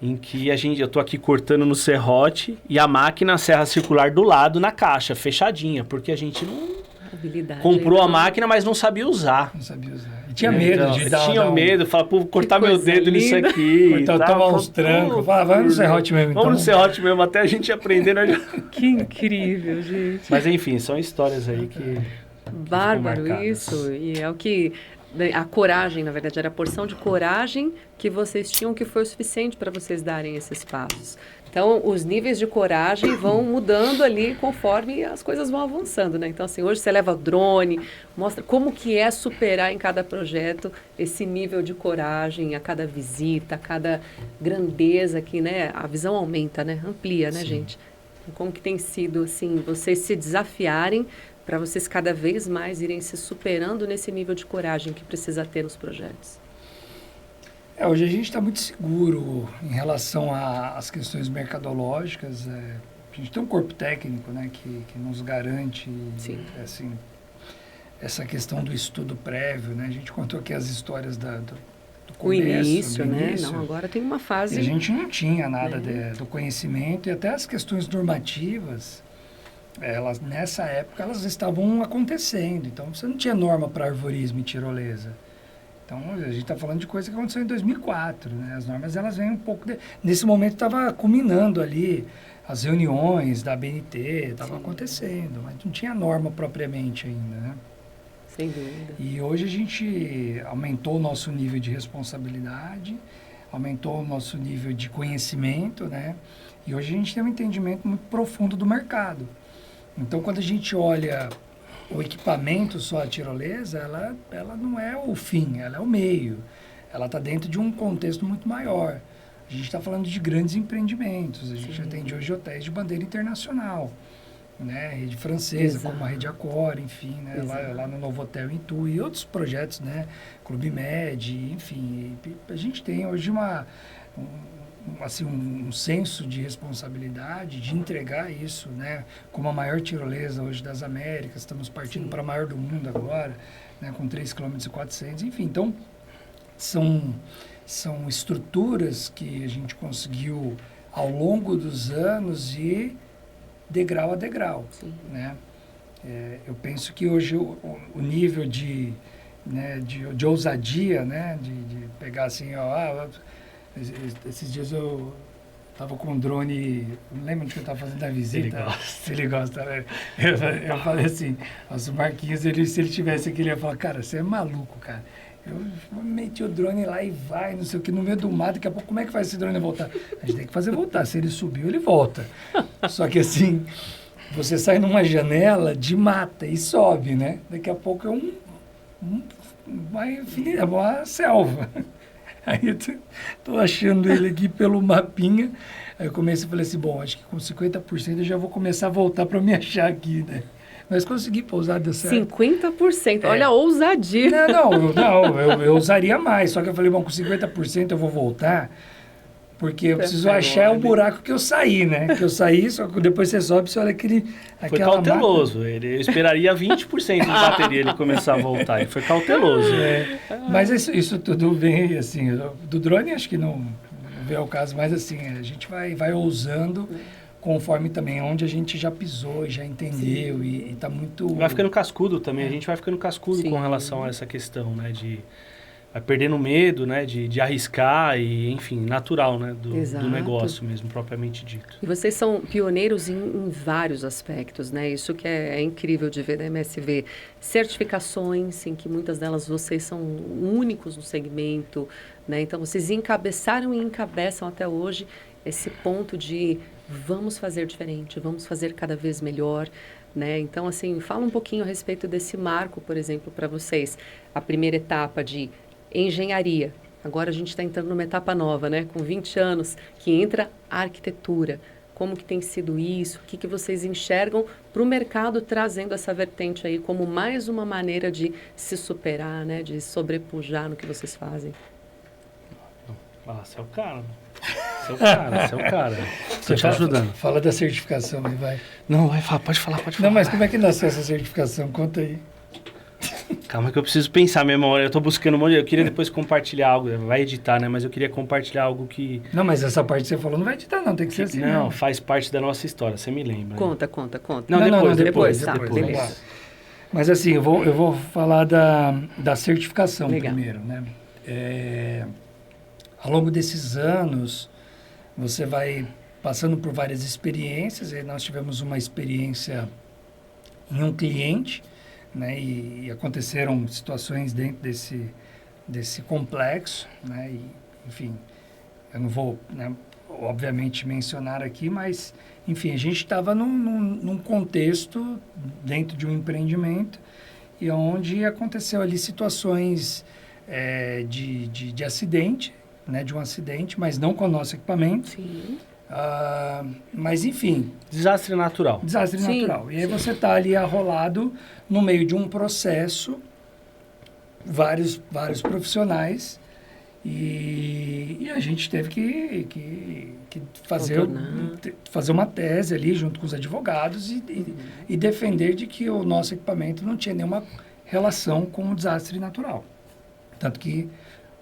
em que eu tô aqui cortando no serrote e a máquina serra circular do lado na caixa, fechadinha, porque a gente não Habilidade. comprou a máquina, mas não sabia usar. Não sabia usar. E tinha medo de dar... Tinha medo, falava, pô, cortar meu coisa dedo nisso linda. aqui. Cortar, tomar uns trancos. Falava, vai no serrote mesmo, então. Vamos no serrote mesmo, até a gente aprender. Que incrível, gente. Mas enfim, são histórias aí que... Bárbaro marcadas. isso. E é o que... A coragem, na verdade, era a porção de coragem que vocês tinham que foi o suficiente para vocês darem esses passos. Então, os níveis de coragem vão mudando ali conforme as coisas vão avançando, né? Então, assim, hoje você leva drone, mostra como que é superar em cada projeto esse nível de coragem, a cada visita, a cada grandeza que, né? A visão aumenta, né? Amplia, né, gente? Como que tem sido, assim, vocês se desafiarem para vocês cada vez mais irem se superando nesse nível de coragem que precisa ter nos projetos? Hoje a gente está muito seguro em relação às questões mercadológicas. A gente tem um corpo técnico, né, que nos garante, assim, essa questão do estudo prévio, né? A gente contou aqui as histórias do começo, início, do né? início. Não, agora tem uma fase... E a gente não tinha nada do conhecimento e até as questões normativas, nessa época, elas estavam acontecendo. Então, você não tinha norma para arvorismo e tirolesa. Então, a gente está falando de coisa que aconteceu em 2004, né? As normas, elas vêm um pouco... Nesse momento, estava culminando ali as reuniões da ABNT, estava acontecendo, mas não tinha norma propriamente ainda, né? Sem dúvida. E hoje a gente aumentou o nosso nível de responsabilidade, aumentou o nosso nível de conhecimento, né? E hoje a gente tem um entendimento muito profundo do mercado. Então, quando a gente olha o equipamento só a tirolesa, ela não é o fim, ela é o meio. Ela está dentro de um contexto muito maior. A gente está falando de grandes empreendimentos. A gente atende hoje hotéis de bandeira internacional, né? Rede francesa, como a Rede Accor, enfim, né? Lá no Novo Hotel em Tu e outros projetos, né? Clube Med, enfim. A gente tem hoje um senso de responsabilidade de entregar isso, né? Como a maior tirolesa hoje das Américas, estamos partindo para a maior do mundo agora, né? Com 3,4 km, enfim. Então, são estruturas que a gente conseguiu ao longo dos anos e degrau a degrau, né? Eu penso que hoje o nível de ousadia, né? De pegar assim, esses dias eu estava com um drone, não lembro onde que eu estava fazendo a visita. Ele gosta, né? Eu falei assim, o Marquinhos, se ele tivesse aqui, ele ia falar, cara, você é maluco, cara. Eu meti o drone lá e vai, não sei o que, no meio do mato, daqui a pouco, como é que faz esse drone voltar? A gente tem que fazer voltar, se ele subiu, ele volta. Só que assim, você sai numa janela de mata e sobe, né? Daqui a pouco é uma selva. Aí eu tô achando ele aqui pelo mapinha, aí eu comecei a falar assim, bom, acho que com 50% eu já vou começar a voltar para me achar aqui, né? Mas consegui pousar, deu certo. 50%, olha a ousadia. Eu usaria mais, só que eu falei, bom, com 50% eu vou voltar, porque eu preciso achar o buraco que eu saí, né? Que eu saí, só que depois você sobe, você olha Foi cauteloso, ele esperaria 20% de bateria ele começar a voltar, ele foi cauteloso. Mas isso tudo vem, assim, do drone acho que não vê o caso, mas assim, a gente vai ousando conforme também onde a gente já pisou, já entendeu e está muito... Vai ficando cascudo também, a gente vai ficando cascudo com relação a essa questão, né, vai perdendo medo, né, de arriscar e, enfim, natural, né, do negócio mesmo, propriamente dito. E vocês são pioneiros em vários aspectos, né, isso que é incrível de ver da MSV. Certificações, em que muitas delas vocês são únicos no segmento, né, então vocês encabeçaram e encabeçam até hoje esse ponto de vamos fazer diferente, vamos fazer cada vez melhor, né? Então, assim, fala um pouquinho a respeito desse marco, por exemplo, para vocês. A primeira etapa de engenharia. Agora a gente está entrando numa etapa nova, né? Com 20 anos, que entra a arquitetura. Como que tem sido isso? O que vocês enxergam para o mercado trazendo essa vertente aí como mais uma maneira de se superar, né? De sobrepujar no que vocês fazem? Você é o cara, Você é o cara. Estou te ajudando. Fala da certificação aí, vai. Não, pode falar. Não, mas como é que nasceu essa certificação? Conta aí. Calma que eu preciso pensar, minha memória. Eu estou buscando um monte. Eu queria depois compartilhar algo. Vai editar, né? Mas eu queria compartilhar algo que... Não, mas essa parte que você falou não vai editar, não. Tem que ser assim. Não, faz parte da nossa história. Você me lembra. Conta. Não, Depois. Beleza. Mas assim, eu vou falar da certificação primeiro, né? Ao longo desses anos, você vai passando por várias experiências. E nós tivemos uma experiência em um cliente, né? E aconteceram situações dentro desse complexo, né? E, enfim, eu não vou, né, obviamente, mencionar aqui, mas, enfim, a gente estava num contexto dentro de um empreendimento e onde aconteceu ali situações de acidente, né, de um acidente, mas não com o nosso equipamento. Sim. Mas, enfim... Desastre natural. E aí você está ali arrolado no meio de um processo, vários profissionais, E a gente teve que fazer Contornar. uma tese ali junto com os advogados e defender de que o nosso equipamento não tinha nenhuma relação com o desastre natural. Tanto que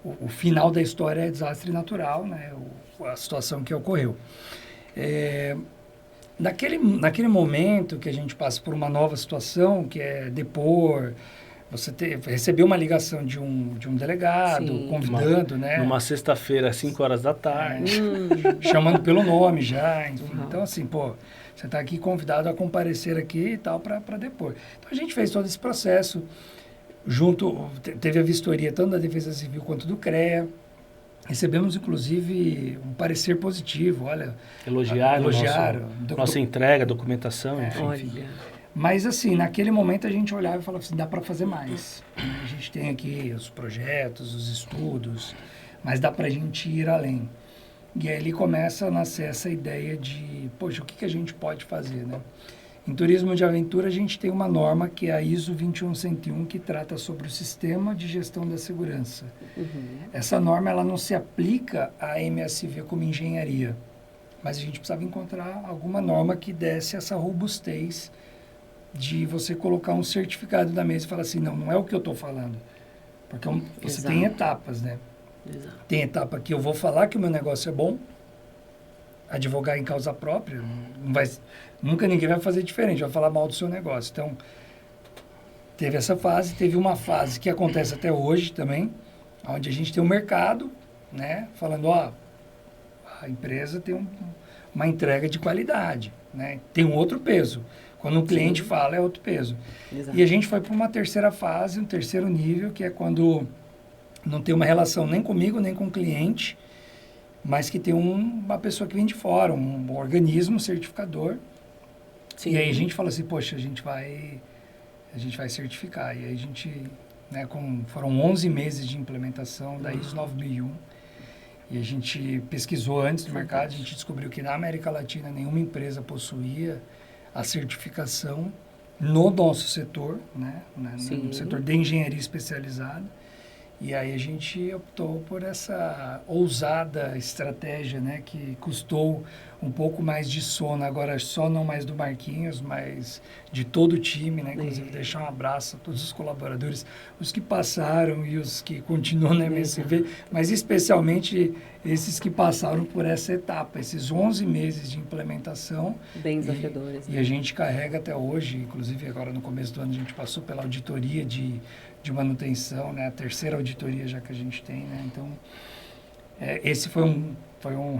o final da história é desastre natural, né? A situação que ocorreu. Naquele momento que a gente passa por uma nova situação, que é depor, você recebeu uma ligação de um delegado, Sim. convidando, né? Numa sexta-feira, às 5 horas da tarde. Chamando pelo nome já, enfim. Uhum. Então, assim, pô, você está aqui convidado a comparecer aqui e tal para depor. Então, a gente fez todo esse processo teve a vistoria tanto da Defesa Civil quanto do CREA. Recebemos, inclusive, um parecer positivo, olha... Elogiaram nossa entrega, documentação, enfim. Olha. Mas, assim, naquele momento a gente olhava e falava assim, dá para fazer mais. A gente tem aqui os projetos, os estudos, mas dá para a gente ir além. E aí ele começa a nascer essa ideia de, poxa, o que a gente pode fazer, né? Em turismo de aventura, a gente tem uma norma que é a ISO 21101, que trata sobre o sistema de gestão da segurança. Uhum. Essa norma ela não se aplica à MSV como engenharia, mas a gente precisava encontrar alguma norma que desse essa robustez de você colocar um certificado na mesa e falar assim, não é o que eu estou falando. Porque você tem etapas, né? Exato. Tem etapa que eu vou falar que o meu negócio é bom, advogar em causa própria, nunca ninguém vai fazer diferente, vai falar mal do seu negócio. Então, teve essa fase, teve uma fase que acontece até hoje também, onde a gente tem um mercado, né, falando, ó, a empresa tem uma entrega de qualidade, né, tem um outro peso. Quando um cliente fala, é outro peso. Exato. E a gente foi para uma terceira fase, um terceiro nível, que é quando não tem uma relação nem comigo, nem com o cliente, mas que tem uma pessoa que vem de fora, um organismo certificador. Sim. E aí a gente fala assim, poxa, a gente vai certificar. E aí a gente, né, foram 11 meses de implementação da ISO 9001. E a gente pesquisou antes do mercado, a gente descobriu que na América Latina nenhuma empresa possuía a certificação no nosso setor, né, no setor de engenharia especializada. E aí a gente optou por essa ousada estratégia, né, que custou um pouco mais de sono, agora só não mais do Marquinhos, mas de todo o time, né, inclusive deixar um abraço a todos os colaboradores, os que passaram e os que continuam na MSV, mas especialmente esses que passaram por essa etapa, esses 11 meses de implementação. Bem desafiadores. E a gente carrega até hoje, inclusive agora no começo do ano a gente passou pela auditoria de manutenção, né, a terceira auditoria já que a gente tem, né, então esse foi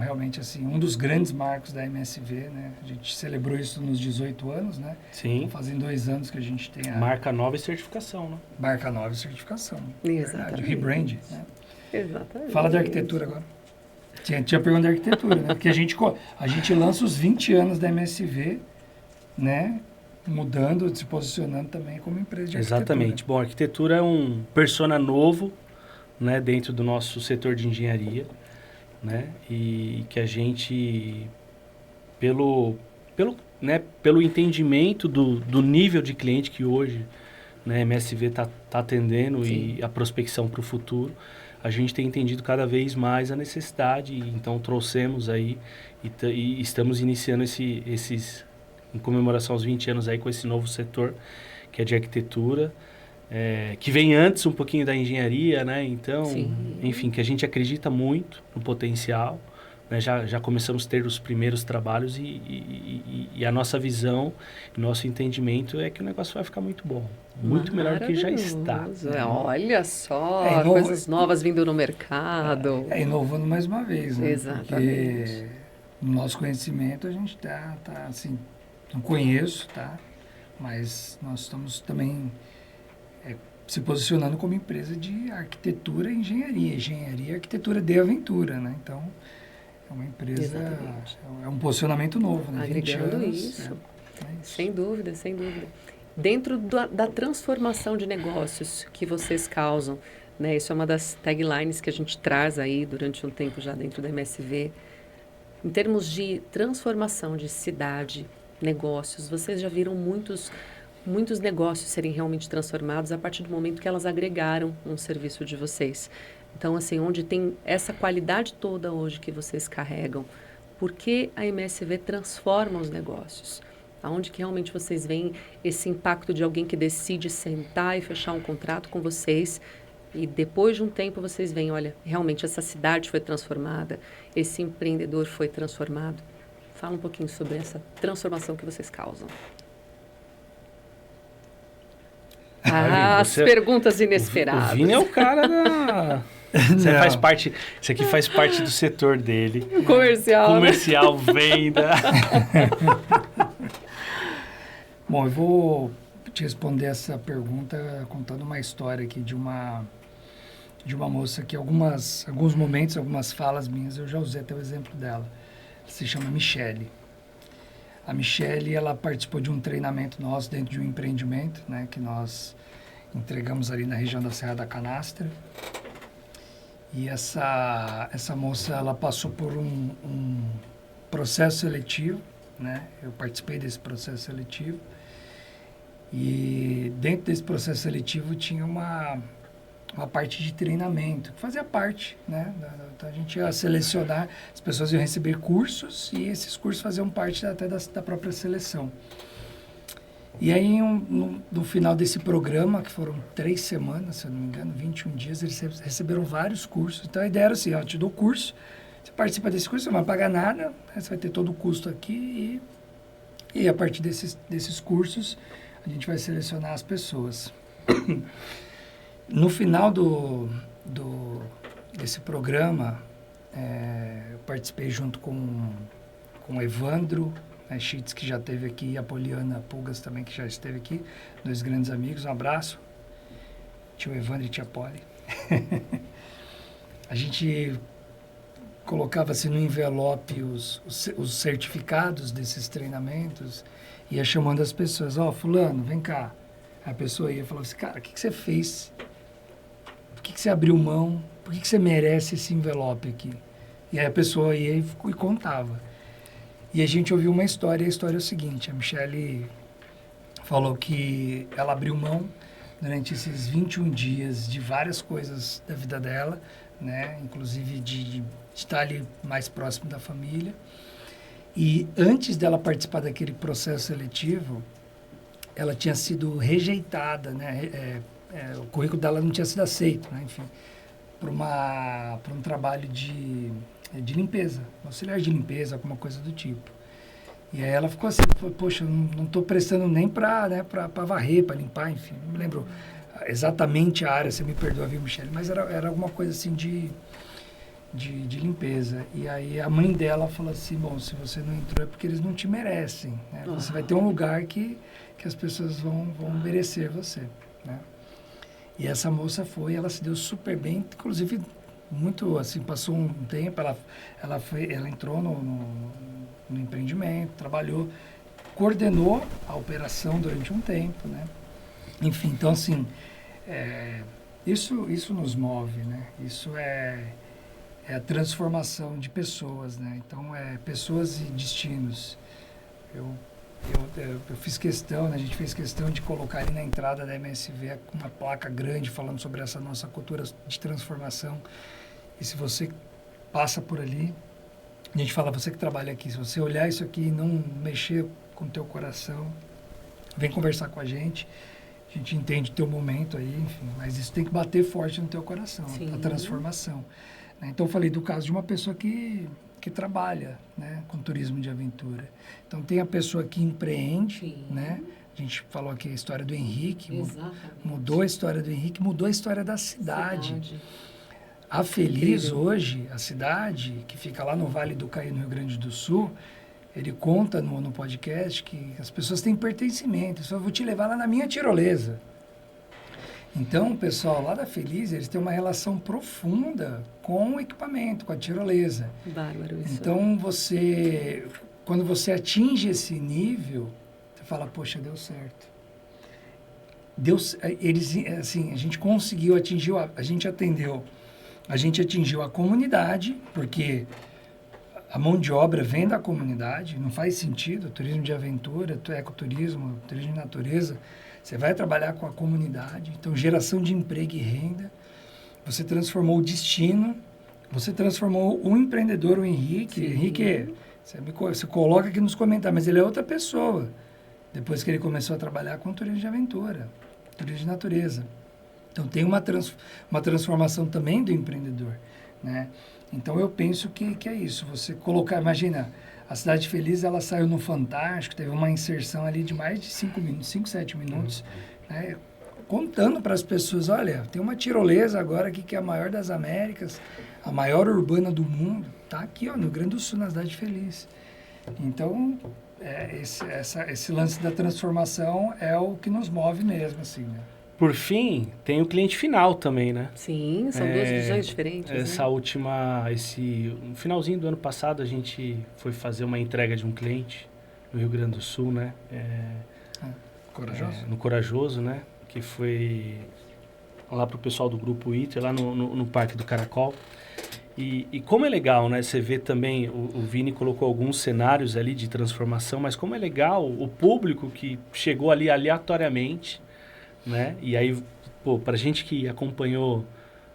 realmente assim, um dos grandes marcos da MSV, né, a gente celebrou isso nos 18 anos, né, Sim. Fazem 2 anos que a gente tem a... Marca nova e certificação, né? Marca nova e certificação. Exatamente. Rebrand, né. Exatamente. Fala de arquitetura agora. Tinha pergunta de arquitetura, né, porque a gente lança os 20 anos da MSV, né, mudando, se posicionando também como empresa de arquitetura. Exatamente. Bom, a arquitetura é um persona novo, né, dentro do nosso setor de engenharia, né, e que a gente, pelo entendimento do nível de cliente que hoje, né, a MSV está atendendo. Sim. E a prospecção para o futuro, a gente tem entendido cada vez mais a necessidade, e então trouxemos aí e estamos iniciando em comemoração aos 20 anos aí com esse novo setor, que é de arquitetura, que vem antes um pouquinho da engenharia, né? Então, sim, enfim, que a gente acredita muito no potencial, né? Já começamos a ter os primeiros trabalhos e a nossa visão, nosso entendimento é que o negócio vai ficar muito bom. Muito melhor do que já está. Olha só, coisas novas vindo no mercado. Inovando mais uma vez, né? Exatamente. Porque no nosso conhecimento a gente tá assim... Não conheço, tá? Mas nós estamos também se posicionando como empresa de arquitetura e engenharia. Engenharia e arquitetura de aventura, né? Então, é uma empresa... Exatamente. É um posicionamento novo, né? Agregando 20 anos, isso. Sem dúvida, sem dúvida. Dentro da transformação de negócios que vocês causam, né? Isso é uma das taglines que a gente traz aí durante um tempo já dentro da MSV. Em termos de transformação de cidade, negócios, vocês já viram muitos negócios serem realmente transformados a partir do momento que elas agregaram um serviço de vocês. Então, assim, onde tem essa qualidade toda hoje que vocês carregam, por que a MSV transforma os negócios? Aonde que realmente vocês veem esse impacto de alguém que decide sentar e fechar um contrato com vocês e depois de um tempo vocês veem, olha, realmente essa cidade foi transformada, esse empreendedor foi transformado. Fala um pouquinho sobre essa transformação que vocês causam. As perguntas inesperadas. O Vini é o cara da... Você faz parte, isso aqui faz parte do setor dele. Comercial. Comercial, venda. Bom, eu vou te responder essa pergunta contando uma história aqui de uma moça que alguns momentos, algumas falas minhas, eu já usei até o exemplo dela. Ela se chama Michele. A Michele, ela participou de um treinamento nosso dentro de um empreendimento, né, que nós entregamos ali na região da Serra da Canastra. E essa moça, ela passou por um processo seletivo, né? Eu participei desse processo seletivo. E dentro desse processo seletivo tinha uma parte de treinamento, que fazia parte, né? Então a gente ia selecionar, as pessoas iam receber cursos e esses cursos faziam parte até da própria seleção. E aí, no final desse programa, que foram 3 semanas, se eu não me engano, 21 dias, eles receberam vários cursos. Então a ideia era assim, ó, eu te dou curso, você participa desse curso, você não vai pagar nada, né? Você vai ter todo o custo aqui e a partir desses cursos a gente vai selecionar as pessoas. No final desse programa, eu participei junto com o Evandro, né, Chitz, que já esteve aqui, e a Poliana Pulgas também, que já esteve aqui, 2 grandes amigos, um abraço. Tio Evandro e tia Poli. A gente colocava assim no envelope os certificados desses treinamentos, ia chamando as pessoas, ó, fulano, vem cá. A pessoa ia e falava assim, cara, o que você fez? Por que você abriu mão? Por que você merece esse envelope aqui? E aí a pessoa ia e contava. E a gente ouviu uma história, e a história é o seguinte, a Michele falou que ela abriu mão durante esses 21 dias de várias coisas da vida dela, né? Inclusive de estar ali mais próximo da família. E antes dela participar daquele processo seletivo, ela tinha sido rejeitada, né? O currículo dela não tinha sido aceito, né? Enfim, para um trabalho de limpeza, auxiliar de limpeza, alguma coisa do tipo. E aí ela ficou assim, poxa, não estou prestando nem para varrer, para limpar, enfim. Não me lembro exatamente a área, você me perdoa, viu, Michele? Mas era alguma coisa assim de limpeza. E aí a mãe dela falou assim, bom, se você não entrou é porque eles não te merecem, né? Você vai ter um lugar que as pessoas vão merecer você, né? E essa moça ela se deu super bem, inclusive muito assim, passou um tempo, ela entrou no empreendimento, trabalhou, coordenou a operação durante um tempo, né? Enfim, então assim, isso nos move, né? Isso é a transformação de pessoas, né? Então, pessoas e destinos. Eu fiz questão, né? A gente fez questão de colocar ali na entrada da MSV uma placa grande falando sobre essa nossa cultura de transformação. E se você passa por ali, a gente fala, você que trabalha aqui, se você olhar isso aqui e não mexer com o teu coração, vem conversar com a gente entende o teu momento aí, enfim, mas isso tem que bater forte no teu coração, a transformação. Então, eu falei do caso de uma pessoa que trabalha, né, com turismo de aventura. Então, tem a pessoa que empreende, né? A gente falou aqui a história do Henrique, mudou a história do Henrique, mudou a história da cidade. A Feliz, hoje, a cidade, que fica lá no Vale do Caí, no Rio Grande do Sul, ele conta no podcast que as pessoas têm pertencimento. Eu vou te levar lá na minha tirolesa. Então, o pessoal lá da Feliz, eles têm uma relação profunda com o equipamento, com a tirolesa. Bárbaro isso. Então, quando você atinge esse nível, você fala, poxa, deu certo. A gente conseguiu atingir, a gente atingiu a comunidade, porque a mão de obra vem da comunidade, não faz sentido, turismo de aventura, ecoturismo, turismo de natureza, você vai trabalhar com a comunidade, então geração de emprego e renda, você transformou o destino, você transformou o empreendedor, o Henrique. Sim. Henrique, você coloca aqui nos comentários, mas ele é outra pessoa. Depois que ele começou a trabalhar com turismo de aventura, turismo de natureza. Então, tem uma transformação também do empreendedor, né? Então, eu penso que é isso. Você colocar, imagina, a Cidade Feliz, ela saiu no Fantástico, teve uma inserção ali de mais de 5 minutos, 5, 7 minutos, né? Contando para as pessoas, olha, tem uma tirolesa agora aqui que é a maior das Américas, a maior urbana do mundo, tá aqui, ó, no Rio Grande do Sul, na Cidade Feliz. Então, esse lance da transformação é o que nos move mesmo, assim, né? Por fim, tem o cliente final também, né? Sim, são duas visões diferentes, Essa né? no finalzinho do ano passado, a gente foi fazer uma entrega de um cliente no Rio Grande do Sul, né? Corajoso? No Corajoso, né? Que foi lá pro pessoal do Grupo Iter, lá no Parque do Caracol. E como é legal, né? Você vê também, o Vini colocou alguns cenários ali de transformação, mas como é legal o público que chegou ali aleatoriamente, né? E aí, pô, pra gente que acompanhou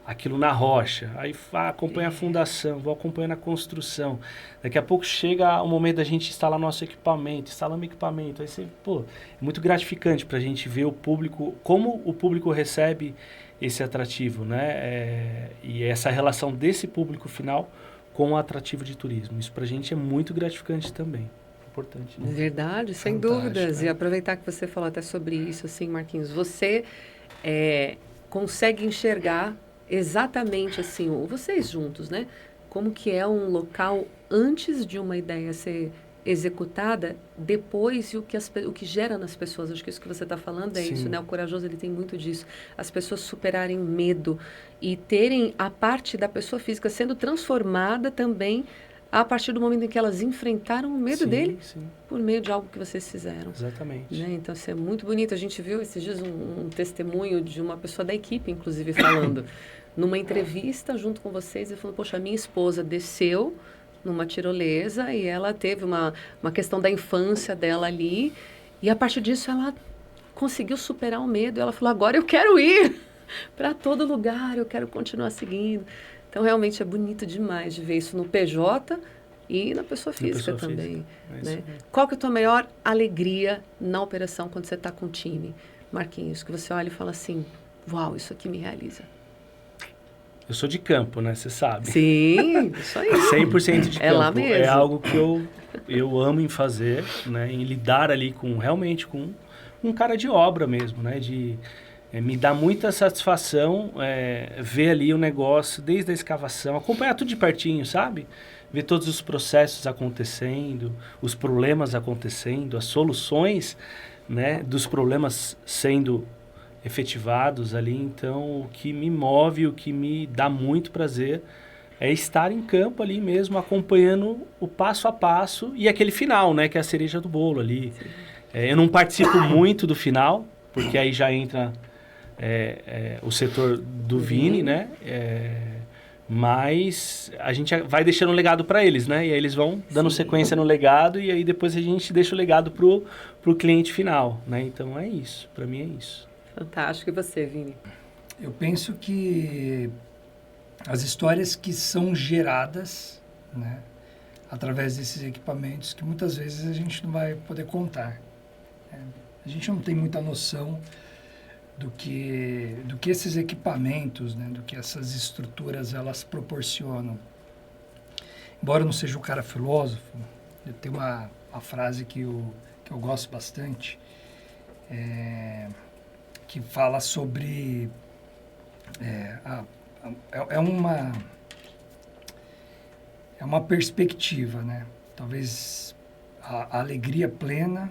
aquilo na rocha, aí acompanha a fundação, vou acompanhando a construção. Daqui a pouco chega o momento da gente instalar nosso equipamento, instalamos equipamento. Aí você, pô, é muito gratificante pra gente ver o público, como o público recebe esse atrativo, né? E essa relação desse público final com o atrativo de turismo. Isso pra gente é muito gratificante também. Importante, né? Verdade, sem Fantástico, dúvidas. né? E aproveitar que você falou até sobre isso, assim, Marquinhos, você consegue enxergar exatamente assim, vocês juntos, né? Como que é um local antes de uma ideia ser executada, depois e o que gera nas pessoas. Acho que isso que você está falando é Sim. isso, né? O Corajoso, ele tem muito disso. As pessoas superarem o medo e terem a parte da pessoa física sendo transformada também a partir do momento em que elas enfrentaram o medo Sim, dele sim, por meio de algo que vocês fizeram. exatamente. Né? Então, isso é muito bonito. A gente viu esses dias um testemunho de uma pessoa da equipe, inclusive, falando numa entrevista junto com vocês e falou, poxa, a minha esposa desceu numa tirolesa e ela teve uma questão da infância dela ali e a partir disso ela conseguiu superar o medo. Ela falou, agora eu quero ir para todo lugar, eu quero continuar seguindo. Então, realmente é bonito demais de ver isso no PJ e na pessoa física também. Né? Qual que é a tua maior alegria na operação quando você está com o time, Marquinhos? Que você olha e fala assim, uau, isso aqui me realiza. Eu sou de campo, né? Você sabe. Sim, isso aí. 100% de campo. É lá mesmo. É algo que eu amo em fazer, né? Em lidar ali realmente com um cara de obra mesmo, né? Me dá muita satisfação ver ali o negócio, desde a escavação, acompanhar tudo de pertinho, sabe? Ver todos os processos acontecendo, os problemas acontecendo, as soluções, né, dos problemas sendo efetivados ali. Então, o que me move, o que me dá muito prazer é estar em campo ali mesmo, acompanhando o passo a passo e aquele final, né, que é a cereja do bolo ali. Eu não participo muito do final, porque aí já entra o setor do Vini, né? Mas a gente vai deixando um legado para eles, né? E aí eles vão dando sequência no legado e aí depois a gente deixa o legado pro cliente final, né? Então é isso, para mim é isso. Fantástico. E você, Vini? Eu penso que as histórias que são geradas, né, através desses equipamentos, que muitas vezes a gente não vai poder contar. A gente não tem muita noção do que esses equipamentos, né, do que essas estruturas elas proporcionam. Embora eu não seja um cara filósofo, eu tenho uma frase que eu gosto bastante, que fala sobre é uma perspectiva, né? Talvez a alegria plena,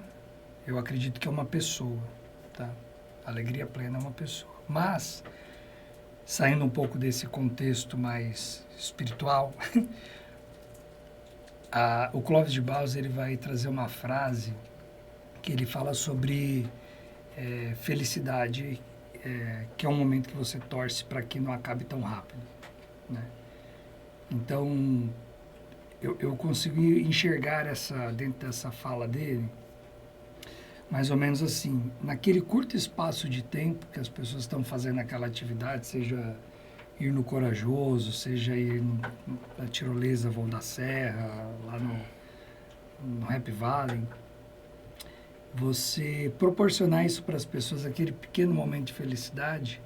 eu acredito que é uma pessoa, tá? A alegria plena é uma pessoa. Mas, saindo um pouco desse contexto mais espiritual, o Clóvis de Barros ele vai trazer uma frase que ele fala sobre felicidade, que é um momento que você torce para que não acabe tão rápido, né? Então, eu consigo enxergar dentro dessa fala dele, mais ou menos assim, naquele curto espaço de tempo que as pessoas estão fazendo aquela atividade, seja ir no Corajoso, seja ir na Tirolesa, Voo da Serra, lá no Happy Valley, você proporcionar isso para as pessoas, aquele pequeno momento de felicidade,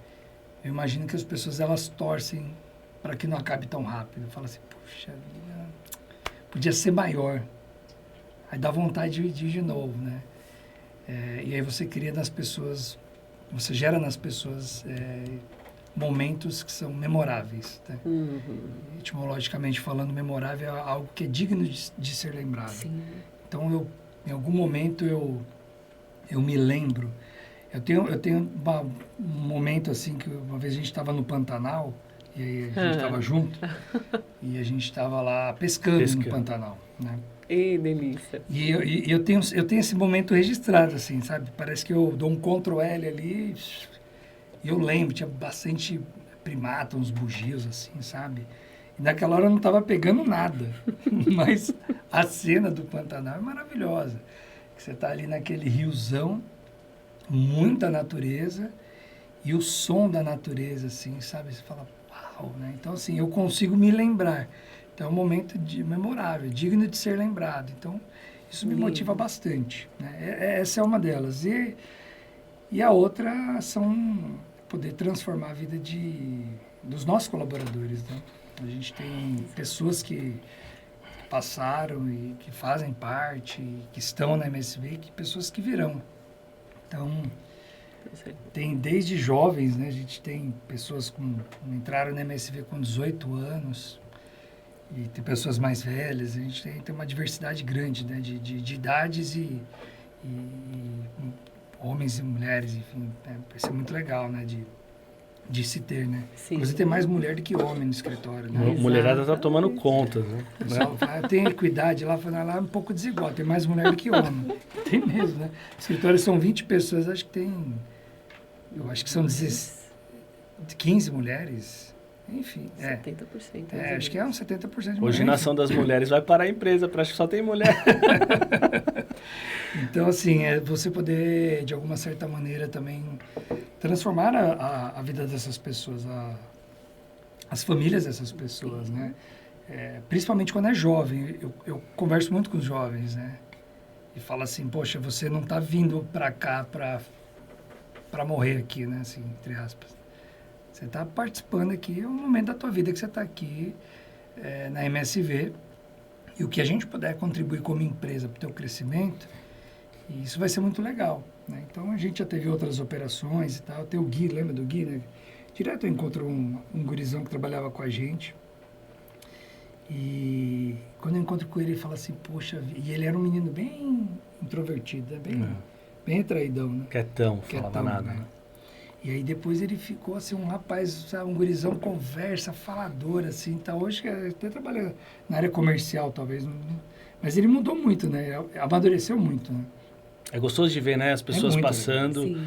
eu imagino que as pessoas, elas torcem para que não acabe tão rápido. Fala assim, puxa vida, podia ser maior. Aí dá vontade de ir de novo, né? E aí você cria nas pessoas, você gera nas pessoas momentos que são memoráveis. Né? Etimologicamente falando, memorável é algo que é digno de ser lembrado. Sim. Então, em algum momento eu me lembro. Eu tenho um momento assim, que uma vez a gente estava no Pantanal, e aí a gente estava junto, e a gente estava lá pescando no Pantanal, né? Que delícia. E eu tenho esse momento registrado, assim, sabe? Parece que eu dou um Ctrl L ali, e eu lembro, tinha bastante primata, uns bugios, assim, sabe? E naquela hora eu não estava pegando nada, mas a cena do Pantanal é maravilhosa. Você está ali naquele riozão, muita natureza, e o som da natureza, assim, sabe? Você fala, uau, né? Então, assim, eu consigo me lembrar. Então, é um momento memorável, digno de ser lembrado. Então, isso me motiva bastante, né? Essa é uma delas. E a outra são poder transformar a vida dos nossos colaboradores, né? A gente tem pessoas que passaram e que fazem parte, que estão na MSV, e pessoas que virão. Então, tem desde jovens, né? A gente tem pessoas que entraram na MSV com 18 anos, e tem pessoas mais velhas. A gente tem uma diversidade grande, né? De idades e homens e mulheres, enfim. Vai ser muito legal, né? De se ter, né? Sim. Inclusive tem mais mulher do que homem no escritório, né? Mulherada tá tomando conta, né? O pessoal fala, tem equidade lá, lá é um pouco desigual, tem mais mulher do que homem. Tem mesmo, né? Escritórios são 20 pessoas, acho que eu acho que são 15 mulheres, enfim. 70%. Acho que é uns 70% de mulheres. Hoje, na Ação das Mulheres vai parar a empresa, acho que só tem mulher. Então, assim, você poder, de alguma certa maneira, também transformar a vida dessas pessoas, as famílias dessas pessoas, né? Principalmente quando é jovem. Eu converso muito com os jovens, né? E falo assim, poxa, você não está vindo para cá para morrer aqui, né? Assim, entre aspas. Você está participando aqui, é um momento da tua vida que você está aqui na MSV. E o que a gente puder contribuir como empresa para o teu crescimento, e isso vai ser muito legal, né? Então, a gente já teve outras operações e tal. Tem o Gui, lembra do Gui, né? Direto eu encontro um gurizão que trabalhava com a gente. E quando eu encontro com ele, ele fala assim, poxa... E ele era um menino bem introvertido, né? Bem retraidão, né? Quietão, falava nada, né? E aí depois ele ficou assim, um rapaz, sabe, um gurizão, conversa, falador, assim, tá? Hoje até trabalha na área comercial, talvez. Mas ele mudou muito, né? Amadureceu muito, né? É gostoso de ver, né? As pessoas passando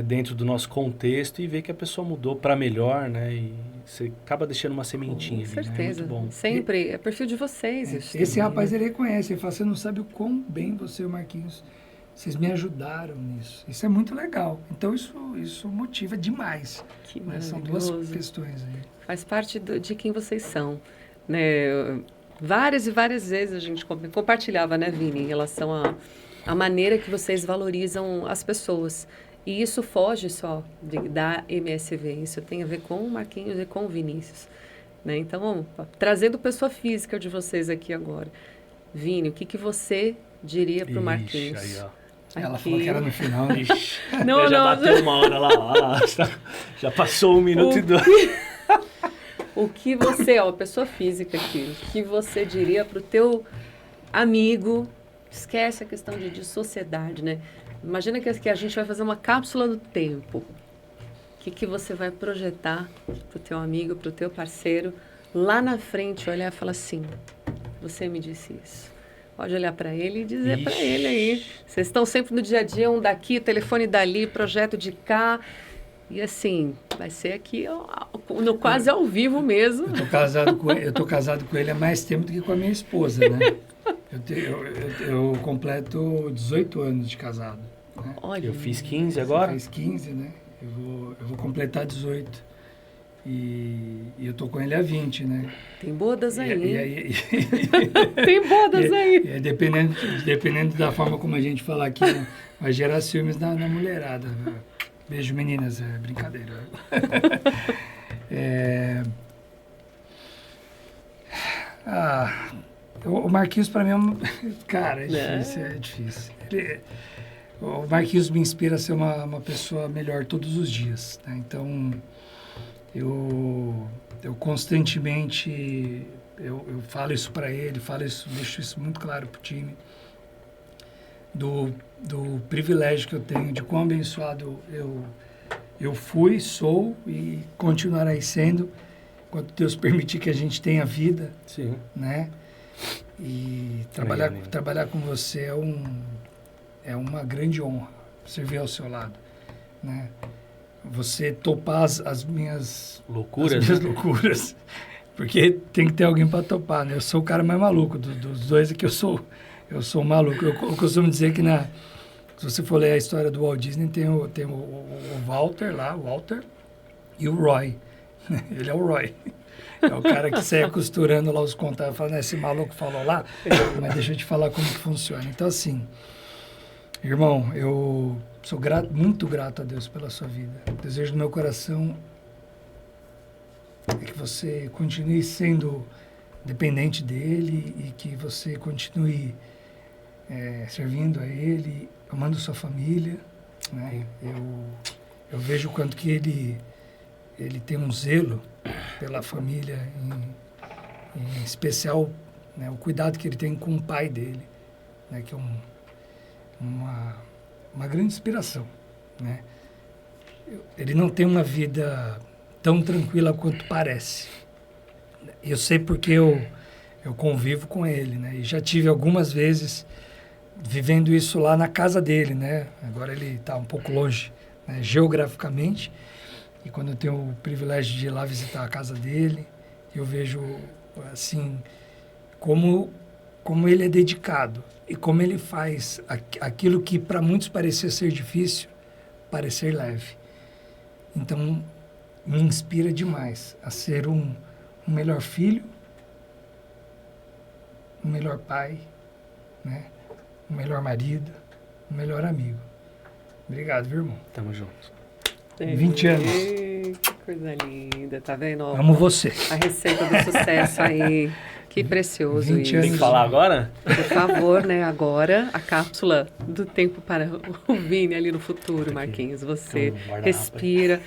dentro do nosso contexto e ver que a pessoa mudou para melhor, né? E você acaba deixando uma sementinha ali, certeza. né? É muito bom. Sempre. É perfil de vocês. Isso esse também, rapaz, né? ele reconhece. Ele fala, você não sabe o quão bem você e o Marquinhos, vocês me ajudaram nisso. Isso é muito legal. Então, isso motiva demais. Que né? São duas questões aí. Faz parte de quem vocês são, né? Várias e várias vezes a gente compartilhava, né, Vini, em relação à maneira que vocês valorizam as pessoas. E isso foge só da MSV. Isso tem a ver com o Marquinhos e com o Vinícius, né? Então, trazendo pessoa física de vocês aqui agora. Vini, o que você diria para o Marquinhos? Aí, ó. Ela falou que era no final. Ixi, já bateu uma hora lá. Já passou 1 minuto e 2. O que você, pessoa física aqui, o que você diria para o teu amigo? Esquece a questão de sociedade, né? Imagina que a gente vai fazer uma cápsula do tempo. O que você vai projetar para o teu amigo, para o teu parceiro, lá na frente, olhar e falar assim, você me disse isso. Pode olhar para ele e dizer para ele aí. Vocês estão sempre no dia a dia, um daqui, telefone dali, projeto de cá. E assim, vai ser aqui no quase ao vivo mesmo. Eu tô casado com ele há mais tempo do que com a minha esposa, né? Eu completo 18 anos de casado. Né? Olha, eu fiz 15 agora? Você fez 15, né? Eu vou completar 18. E eu tô com ele há 20, né? Tem bodas aí. E hein? aí, Tem bodas aí. e aí, dependendo da forma como a gente falar aqui, vai gerar ciúmes na mulherada. Beijo, meninas. É brincadeira. O Marquinhos, para mim, cara, é difícil. O Marquinhos me inspira a ser uma pessoa melhor todos os dias, né? Então, eu constantemente, eu falo isso para ele, deixo isso muito claro para o time, do privilégio que eu tenho, de quão abençoado eu fui, sou e continuarei sendo, enquanto Deus permitir que a gente tenha vida, Sim. né? E trabalhar com você é uma grande honra, servir ao seu lado, né? Você topar as minhas loucuras, porque tem que ter alguém para topar, né? Eu sou o cara mais maluco dos dois, aqui eu sou maluco. Eu costumo dizer que se você for ler a história do Walt Disney, tem o Walter lá, o Walter, e o Roy. Ele é o Roy. É o cara que sai costurando lá os contatos, falando, esse maluco falou lá, mas deixa eu te falar como que funciona. Então, assim, irmão, eu sou muito grato a Deus pela sua vida. O desejo do meu coração é que você continue sendo dependente dele e que você continue servindo a ele, amando sua família, né? Eu vejo o quanto que ele tem um zelo pela família, em especial, né, o cuidado que ele tem com o pai dele, né, que é uma grande inspiração, né? Ele não tem uma vida tão tranquila quanto parece. Eu sei porque eu convivo com ele, né? E já tive algumas vezes vivendo isso lá na casa dele, né? Agora ele está um pouco longe, né, geograficamente. E quando eu tenho o privilégio de ir lá visitar a casa dele, eu vejo, assim, como ele é dedicado e como ele faz aquilo que para muitos parecia ser difícil, parecer leve. Então, me inspira demais a ser um melhor filho, um melhor pai, né? Um melhor marido, um melhor amigo. Obrigado, viu, irmão? Tamo junto. 20 anos. Que coisa linda, tá vendo? Amo você. A receita do sucesso aí. Que precioso 20 isso. anos. Tem que falar agora? Por favor, né? Agora, a cápsula do tempo para o Vini ali no futuro, Marquinhos. Você respira.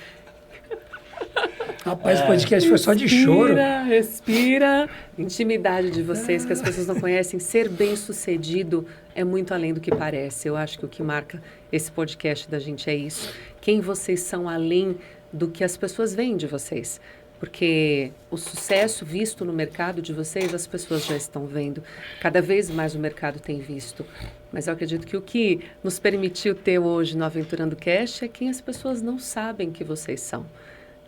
Rapaz, esse podcast foi só de choro. Respira. Intimidade de vocês, que as pessoas não conhecem. Ser bem-sucedido é muito além do que parece. Eu acho que o que marca esse podcast da gente é isso. Quem vocês são além do que as pessoas veem de vocês. Porque o sucesso visto no mercado de vocês, as pessoas já estão vendo. Cada vez mais o mercado tem visto. Mas eu acredito que o que nos permitiu ter hoje no Aventurando Cash é quem as pessoas não sabem que vocês são.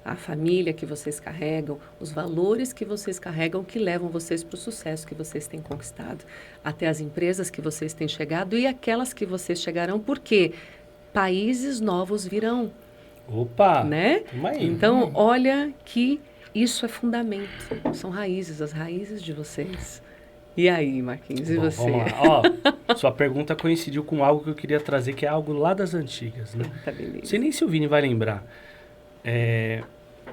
A família que vocês carregam, os valores que vocês carregam que levam vocês para o sucesso que vocês têm conquistado. Até as empresas que vocês têm chegado e aquelas que vocês chegarão, porque países novos virão. Opa! Né? Aí. Então, olha que isso é fundamento. São raízes, as raízes de vocês. E aí, Marquinhos, e você? Vamos lá. Ó, sua pergunta coincidiu com algo que eu queria trazer, que é algo lá das antigas, né? Tá, beleza. Não sei nem se o Vini vai lembrar.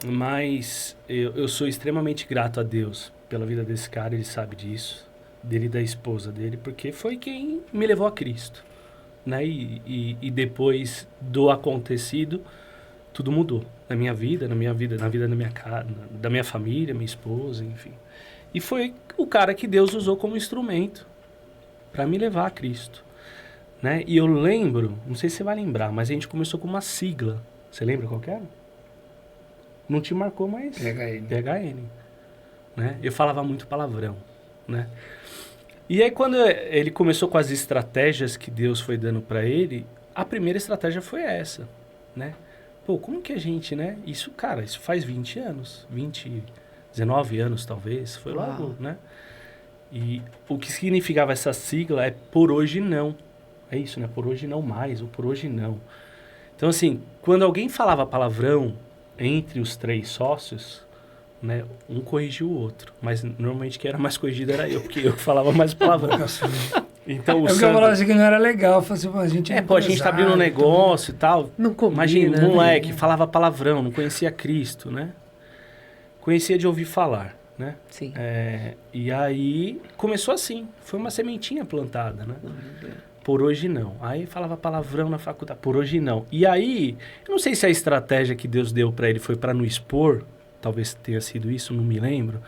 Mas eu sou extremamente grato a Deus pela vida desse cara, ele sabe disso, dele e da esposa dele, porque foi quem me levou a Cristo, né? E depois do acontecido, tudo mudou na minha vida, na vida da minha casa, da minha família, minha esposa, enfim. E foi o cara que Deus usou como instrumento para me levar a Cristo, né? E eu lembro, não sei se você vai lembrar, mas a gente começou com uma sigla. Você lembra qual que era? Não te marcou, mas... PHN. Né? Eu falava muito palavrão, né? E aí, quando ele começou com as estratégias que Deus foi dando para ele, a primeira estratégia foi essa, né? Pô, como que a gente, né? Isso, cara, isso faz 20 anos. 19 anos, talvez. Foi logo, né? E o que significava essa sigla é por hoje não. É isso, né? Por hoje não mais, ou por hoje não. Então, assim, quando alguém falava palavrão, entre os 3 sócios, né, um corrigiu o outro. Mas normalmente quem era mais corrigido era eu, porque eu falava mais palavrão. Então, o eu falava assim que não era legal. Eu falei assim, a gente pô, a gente tá abrindo um negócio e tal. Não combina, Imagina, um né? moleque falava palavrão, não conhecia Cristo, né? Conhecia de ouvir falar, né? Sim. E aí começou assim, foi uma sementinha plantada, né? Por hoje não. Aí falava palavrão na faculdade, por hoje não. E aí, eu não sei se a estratégia que Deus deu para ele foi para não expor, talvez tenha sido isso, não me lembro.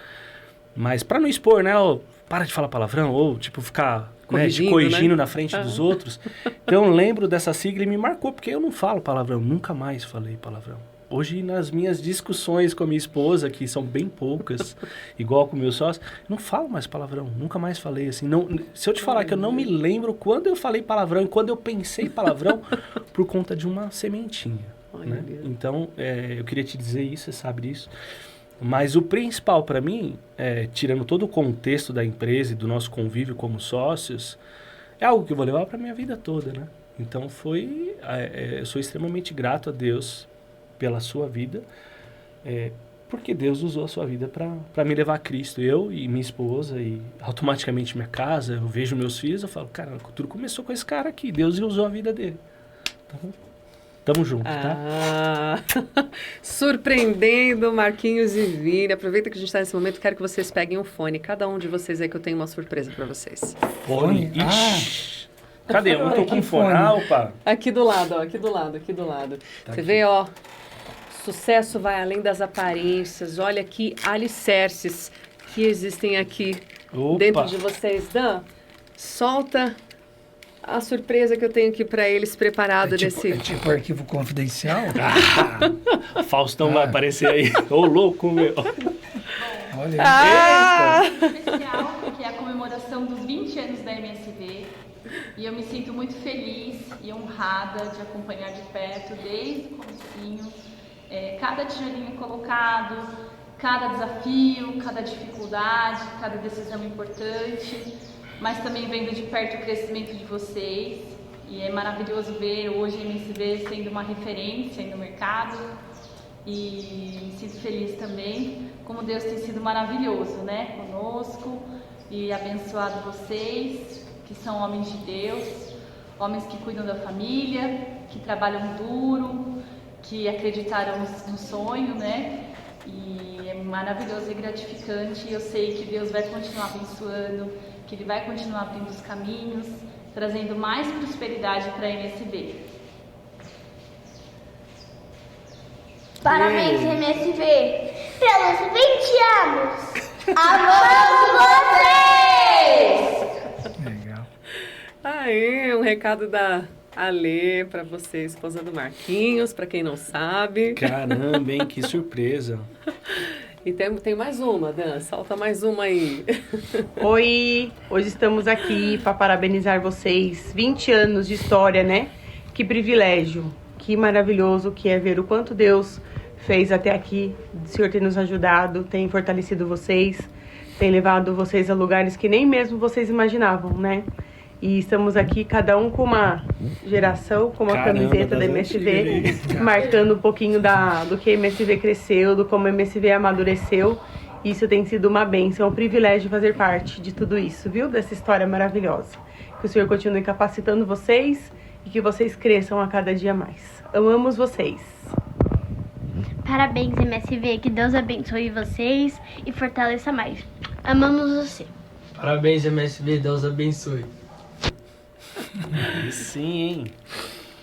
Mas para não expor, né? Ó, para de falar palavrão, ou tipo ficar te corrigindo, né? Na frente dos outros. Então eu lembro dessa sigla e me marcou, porque eu não falo palavrão, nunca mais falei palavrão. Hoje, nas minhas discussões com a minha esposa, que são bem poucas, igual com o meu sócio, não falo mais palavrão, nunca mais falei assim. Não, se eu te falar que eu não me lembro quando eu falei palavrão e quando eu pensei palavrão, por conta de uma sementinha. Né? Então, eu queria te dizer isso, você sabe disso. Mas o principal para mim, tirando todo o contexto da empresa e do nosso convívio como sócios, é algo que eu vou levar para minha vida toda, né? Então eu sou extremamente grato a Deus pela sua vida, porque Deus usou a sua vida para me levar a Cristo. Eu e minha esposa, e automaticamente minha casa, eu vejo meus filhos, eu falo, cara, tudo começou com esse cara aqui, Deus usou a vida dele. Então, tamo junto, tá? Surpreendendo Marquinhos e Vini. Aproveita que a gente está nesse momento, quero que vocês peguem um fone. Cada um de vocês aí que eu tenho uma surpresa para vocês. Fone? Ixi. Cadê? Eu não tô com fone. Opa. Aqui do lado, ó. Aqui do lado. Tá Você aqui. vê, ó. Sucesso vai além das aparências. Olha que alicerces que existem aqui dentro de vocês. Dan, solta a surpresa que eu tenho aqui para eles preparado nesse... É tipo arquivo confidencial? Faustão vai aparecer aí. Ô, louco, meu. Olha É especial, porque é a comemoração dos 20 anos da MSV. E eu me sinto muito feliz e honrada de acompanhar de perto, desde o comecinho, cada tijolinho colocado, cada desafio, cada dificuldade, cada decisão importante, mas também vendo de perto o crescimento de vocês. E é maravilhoso ver hoje a MSV sendo uma referência no mercado. E me sinto feliz também, como Deus tem sido maravilhoso, né, conosco e abençoado vocês, que são homens de Deus, homens que cuidam da família, que trabalham duro, que acreditaram no sonho, né? E é maravilhoso e gratificante. Eu sei que Deus vai continuar abençoando, que Ele vai continuar abrindo os caminhos, trazendo mais prosperidade para a MSV. Parabéns, MSV, pelos 20 anos! Amamos vocês! Legal. Aí, um recado da Ale para você, esposa do Marquinhos, para quem não sabe. Caramba, hein? Que surpresa. E tem mais uma, Dan, solta mais uma aí. Oi, hoje estamos aqui para parabenizar vocês. 20 anos de história, né? Que privilégio, que maravilhoso que é ver o quanto Deus fez até aqui. O Senhor tem nos ajudado, tem fortalecido vocês, tem levado vocês a lugares que nem mesmo vocês imaginavam, né? E estamos aqui, cada um com uma geração, com uma camiseta da MSV, marcando um pouquinho do que a MSV cresceu, do como a MSV amadureceu. Isso tem sido uma bênção, é um privilégio fazer parte de tudo isso, viu? Dessa história maravilhosa. Que o Senhor continue capacitando vocês e que vocês cresçam a cada dia mais. Amamos vocês. Parabéns, MSV, que Deus abençoe vocês e fortaleça mais. Amamos você. Parabéns, MSV, Deus abençoe. Sim, hein?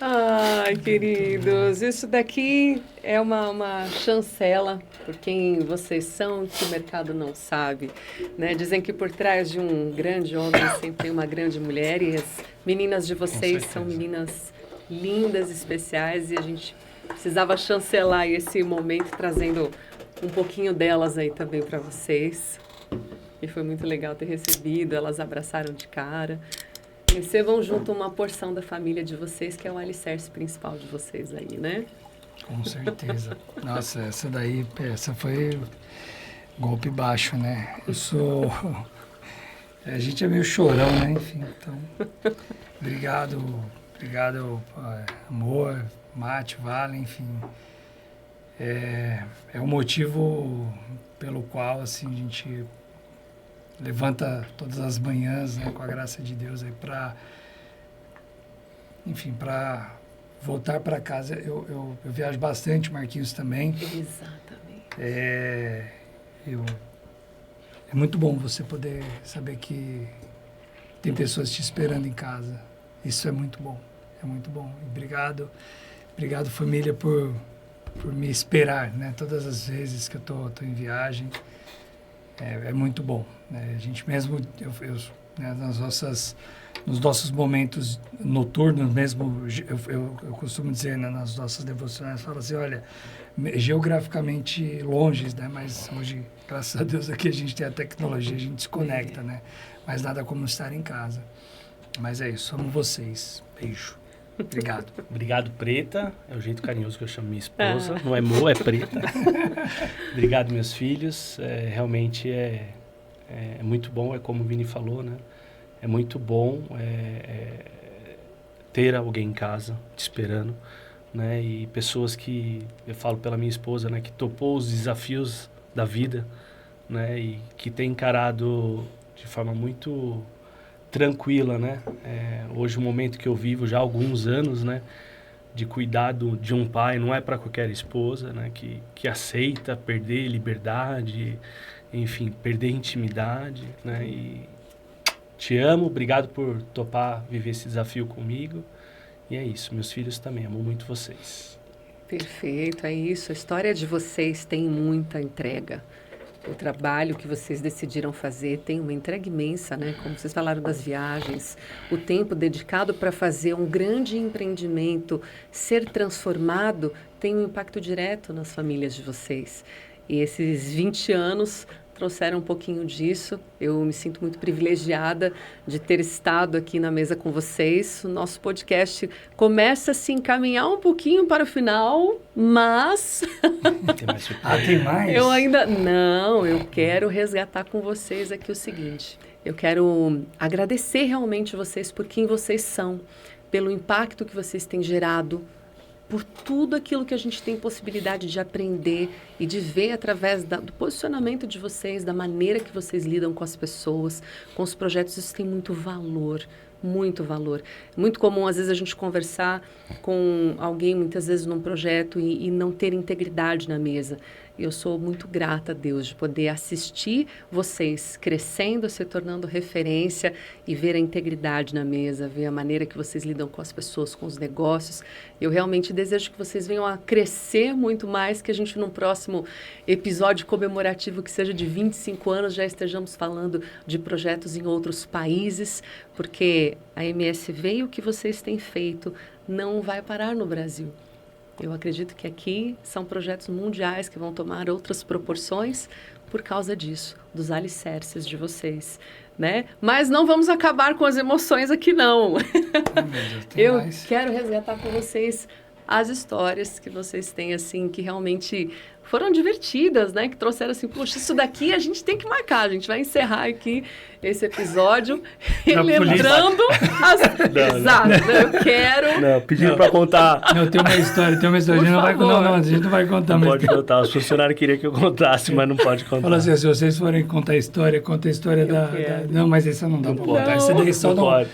Ai, queridos, isso daqui é uma chancela por quem vocês são, que o mercado não sabe, né? Dizem que por trás de um grande homem sempre tem uma grande mulher, e as meninas de vocês são meninas lindas, especiais, e a gente precisava chancelar esse momento trazendo um pouquinho delas aí também para vocês. E foi muito legal ter recebido, elas abraçaram de cara. Recebam junto uma porção da família de vocês, que é o alicerce principal de vocês aí, né? Com certeza. Nossa, essa foi golpe baixo, né? A gente é meio chorão, né? Enfim, então, obrigado, amor, Mate, Vale, enfim. é o motivo pelo qual assim, a gente levanta todas as manhãs, né, com a graça de Deus, para voltar para casa. Eu viajo bastante, Marquinhos também. Exatamente. É muito bom você poder saber que tem pessoas te esperando em casa. Isso é muito bom. É muito bom. E obrigado família por me esperar, né? Todas as vezes que eu tô em viagem. É muito bom, né? A gente mesmo, né, nos nossos momentos noturnos mesmo, eu costumo dizer, né, nas nossas devocionais, falo assim, olha, geograficamente longe, né? Mas hoje, graças a Deus, aqui a gente tem a tecnologia, a gente se conecta, né? Mas nada como estar em casa. Mas é isso, amo vocês. Beijo. Obrigado. Obrigado, Preta. É o jeito carinhoso que eu chamo minha esposa. Não é Mo, é Preta. Obrigado, meus filhos. Realmente é muito bom, é como o Vini falou, né? É muito bom ter alguém em casa te esperando, né? E pessoas que, eu falo pela minha esposa, né? Que topou os desafios da vida, né? E que tem encarado de forma muito tranquila, né? Hoje o momento que eu vivo já há alguns anos, né? De cuidado de um pai, não é para qualquer esposa, né? Que aceita perder liberdade, enfim, perder intimidade, né? E te amo, obrigado por topar viver esse desafio comigo. E é isso, meus filhos também, amo muito vocês. Perfeito, é isso. A história de vocês tem muita entrega. O trabalho que vocês decidiram fazer tem uma entrega imensa, né? Como vocês falaram das viagens, o tempo dedicado para fazer um grande empreendimento ser transformado tem um impacto direto nas famílias de vocês. E esses 20 anos trouxeram um pouquinho disso. Eu me sinto muito privilegiada de ter estado aqui na mesa com vocês. O nosso podcast começa a se encaminhar um pouquinho para o final, mas... Tem mais? Eu ainda... Não, eu quero resgatar com vocês aqui o seguinte. Eu quero agradecer realmente vocês por quem vocês são, pelo impacto que vocês têm gerado, por tudo aquilo que a gente tem possibilidade de aprender e de ver através do posicionamento de vocês, da maneira que vocês lidam com as pessoas, com os projetos. Isso tem muito valor, muito valor. Muito comum, às vezes, a gente conversar com alguém, muitas vezes, num projeto e não ter integridade na mesa. E eu sou muito grata a Deus de poder assistir vocês crescendo, se tornando referência e ver a integridade na mesa, ver a maneira que vocês lidam com as pessoas, com os negócios. Eu realmente desejo que vocês venham a crescer muito mais, que a gente, num próximo episódio comemorativo, que seja de 25 anos, já estejamos falando de projetos em outros países, porque a MSV e o que vocês têm feito não vai parar no Brasil. Eu acredito que aqui são projetos mundiais que vão tomar outras proporções por causa disso, dos alicerces de vocês, né? Mas não vamos acabar com as emoções aqui, não. Eu quero resgatar com vocês as histórias que vocês têm, assim, que realmente foram divertidas, né? Que trouxeram assim, poxa, isso daqui a gente tem que marcar. A gente vai encerrar aqui esse episódio lembrando as... Exato, eu quero... Não, pediram para contar. Não, tem uma história. A gente não vai contar. Não, a gente não vai contar. Não pode contar. Os funcionários queriam que eu contasse, mas não pode contar. Fala assim, se vocês forem contar a história, conta a história Não, mas essa não dá pra contar. Essa daí só não... pode.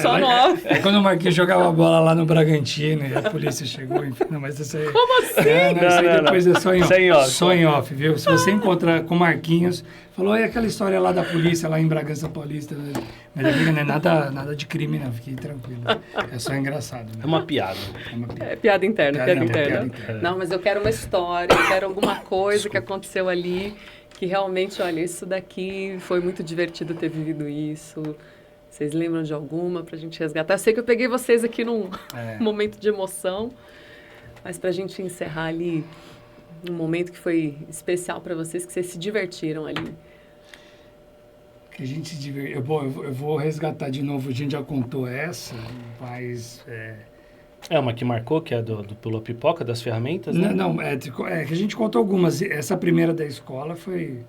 Só no off. É quando o Marquinhos jogava a bola lá no Bragantino e a polícia chegou, enfim. Não, mas essa aí... Como assim? Não, isso aí depois é só em off. Sem off. Só em off, viu? Se você encontrar com o Marquinhos, falou, e aquela história lá da polícia, lá em Bragança Paulista. Mas amiga, não é nada de crime, não. Fiquei tranquilo. É só engraçado. Né? É uma piada. É piada interna, piada interna. interna. Não, mas eu quero uma história, eu quero alguma coisa que aconteceu ali, que realmente, olha, isso daqui foi muito divertido ter vivido isso. Vocês lembram de alguma pra gente resgatar? Eu sei que eu peguei vocês aqui num momento de emoção, mas pra gente encerrar ali um momento que foi especial pra vocês, que vocês se divertiram ali. Que a gente eu vou resgatar de novo, a gente já contou essa, mas... É uma que marcou, que é do Pula Pipoca, das ferramentas, né? Não, que a gente contou algumas. Essa primeira da escola foi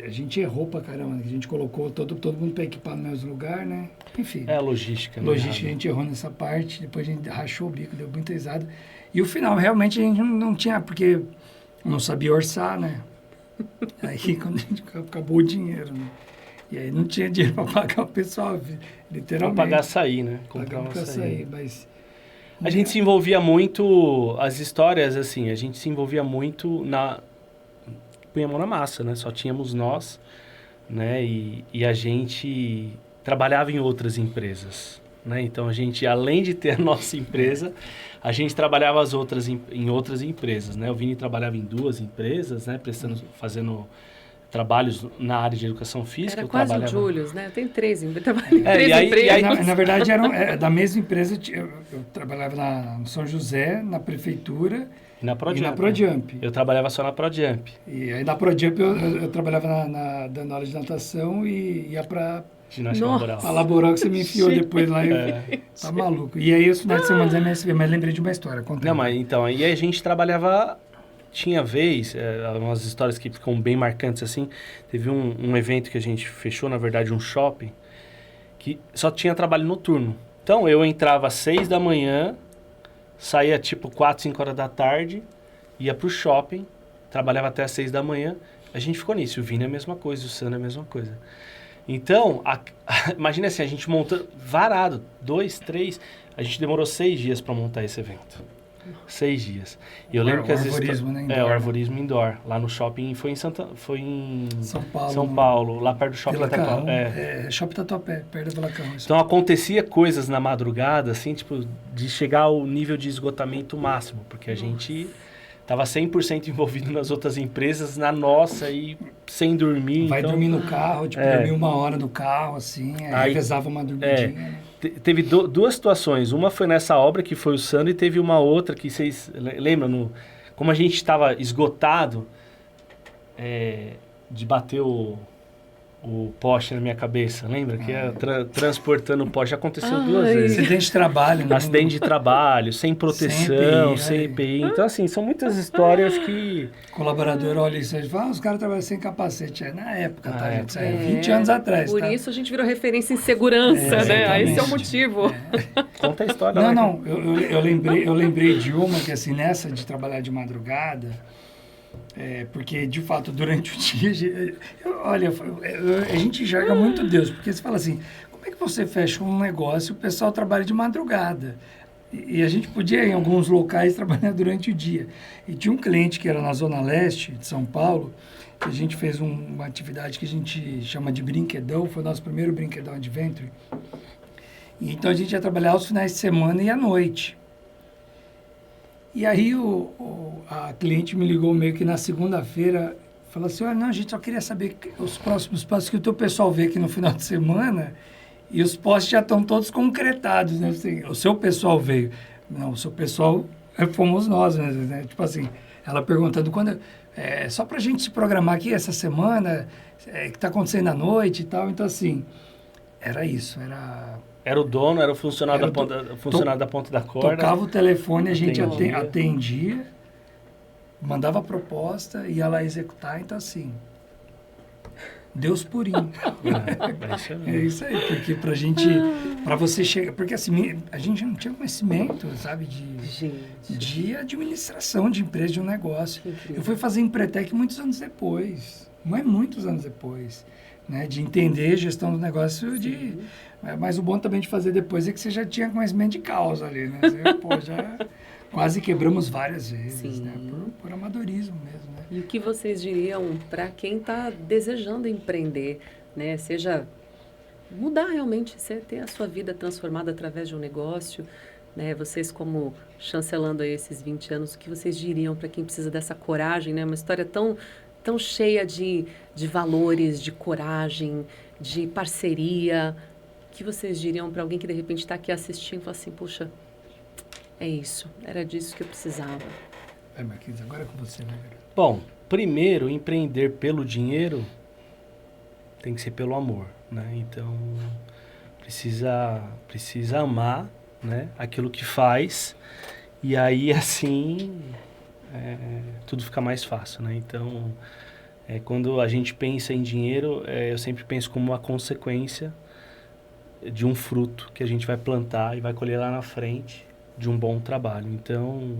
A gente errou pra caramba, né? A gente colocou todo mundo para equipar no mesmo lugar, né? Enfim. É a logística, né? Logística, a gente errou nessa parte, depois a gente rachou o bico, deu muita risada. E o final, realmente, a gente não tinha, porque não sabia orçar, né? Aí, quando a gente acabou o dinheiro, né? E aí não tinha dinheiro para pagar o pessoal, literalmente. Pra pagar açaí, né? Comprar Pagamos um pra açaí. sair, mas... A gente se envolvia muito, as histórias, assim, a gente se envolvia muito punha a mão na massa, né? Só tínhamos nós, né? E a gente trabalhava em outras empresas, né? Então, a gente, além de ter a nossa empresa, a gente trabalhava em outras empresas, né? O Vini trabalhava em 2 empresas, né? Fazendo trabalhos na área de educação física. Era quase o Július, né? Eu tenho 3 trabalhei em 3 e aí- empresas. Na verdade, da mesma empresa, eu trabalhava no São José, na prefeitura E na ProJump. e na ProJump. Eu trabalhava só na ProJump. E aí na ProJump eu trabalhava dando aula de natação e ia para Ginástica Nossa. laboral. laboral que você me enfiou depois lá. É. Tá maluco. E aí os finais de semana da MSV, mas lembrei de uma história. Conta aí. Não, mas então, aí a gente trabalhava, tinha vez, umas histórias que ficam bem marcantes assim, teve um evento que a gente fechou, na verdade um shopping, que só tinha trabalho noturno. Então eu entrava às 6 da manhã, saía tipo 4, 5 horas da tarde, ia pro shopping, trabalhava até às 6 da manhã, a gente ficou nisso, o Vini é a mesma coisa, o Sandro é a mesma coisa. Então, imagina assim, a gente monta varado, 2, 3, a gente demorou 6 dias para montar esse evento. 6 dias. E eu lembro que as arvorismo, né? o Indoor, arvorismo indoor, lá no shopping, foi em São Paulo. São Paulo, lá perto do shopping Vila Tatuapé. Carrão. Shopping Tatuapé, perto da Vila Carrão. Então acontecia coisas na madrugada, assim, tipo, de chegar ao nível de esgotamento máximo, porque a gente estava 100% envolvido nas outras empresas, na nossa, e sem dormir. Vai então, dormir no carro, tipo, dormir 1 hora no carro, assim, aí revezava uma dormidinha, né? Teve 2 situações. Uma foi nessa obra, que foi o Sandro, e teve uma outra que vocês lembram, como a gente estava esgotado, de bater o poste na minha cabeça, lembra? Que ia transportando o poste. Já aconteceu 2 vezes. Acidente de trabalho, né? Acidente de trabalho, sem proteção, sem EPI, EPI. Então, assim, são muitas histórias que... Colaborador olha isso e fala, os caras trabalham sem capacete. Na época, tá, gente? Isso aí, É, 20 anos atrás, Por tá? isso a gente virou referência em segurança, né? Esse é o motivo. Conta a história. Não, eu lembrei de uma que, assim, nessa de trabalhar de madrugada, porque, de fato, durante o dia, a gente enxerga muito Deus, porque você fala assim, como é que você fecha um negócio e o pessoal trabalha de madrugada? E a gente podia, em alguns locais, trabalhar durante o dia. E tinha um cliente que era na Zona Leste de São Paulo, que a gente fez uma atividade que a gente chama de brinquedão, foi o nosso primeiro brinquedão Adventure. E então a gente ia trabalhar aos finais de semana e à noite. E aí a cliente me ligou meio que na segunda-feira, falou assim, olha, não, a gente só queria saber os próximos passos que o teu pessoal vê aqui no final de semana, e os postes já estão todos concretados, né? Assim, o seu pessoal veio. Não, o seu pessoal fomos nós, né? Tipo assim, ela perguntando quando... só pra gente se programar aqui essa semana, que tá acontecendo à noite e tal. Então, assim, era isso, Era o dono, era o funcionário, da ponta da corda. Tocava o telefone, a gente Atendia. atendia, mandava a proposta, ia lá executar. Então, assim, Deus purinho. É isso aí, porque pra você chegar... Porque, assim, a gente não tinha conhecimento, sabe, de administração de empresa, de um negócio. Eu fui fazer Empretec muitos anos depois, mas muitos anos depois, né, de entender gestão do negócio, mas o bom também de fazer depois é que você já tinha conhecimento de causa ali, né? Você, já quase quebramos várias vezes, né? Por amadorismo mesmo, né? E o que vocês diriam para quem está desejando empreender, né? Seja mudar realmente, você ter a sua vida transformada através de um negócio, né? Vocês como chancelando aí esses 20 anos, o que vocês diriam para quem precisa dessa coragem, né? Uma história tão cheia de valores, de coragem, de parceria. O que vocês diriam para alguém que de repente está aqui assistindo e fala assim, puxa, é isso, era disso que eu precisava. Marquinhos, agora é com você, né, garoto? Bom, primeiro, empreender pelo dinheiro tem que ser pelo amor, né? Então, precisa amar, né, aquilo que faz, e aí, assim, tudo fica mais fácil, né? Então, Quando a gente pensa em dinheiro, eu sempre penso como uma consequência de um fruto que a gente vai plantar e vai colher lá na frente de um bom trabalho. Então,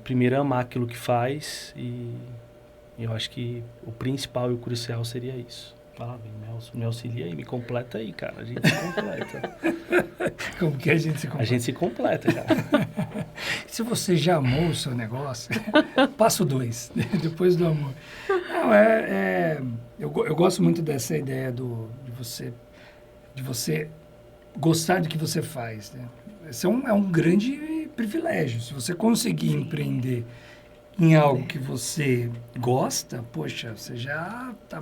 primeiro amar aquilo que faz e eu acho que o principal e o crucial seria isso. Fala bem, me auxilia aí, me completa aí, cara. A gente se completa. Como que a gente se completa? A gente se completa, cara. Se você já amou o seu negócio, passo 2, depois do amor. Não, eu gosto muito dessa ideia de você gostar do que você faz, né? Esse é um grande privilégio. Se você conseguir empreender em algo que você gosta, poxa, você já tá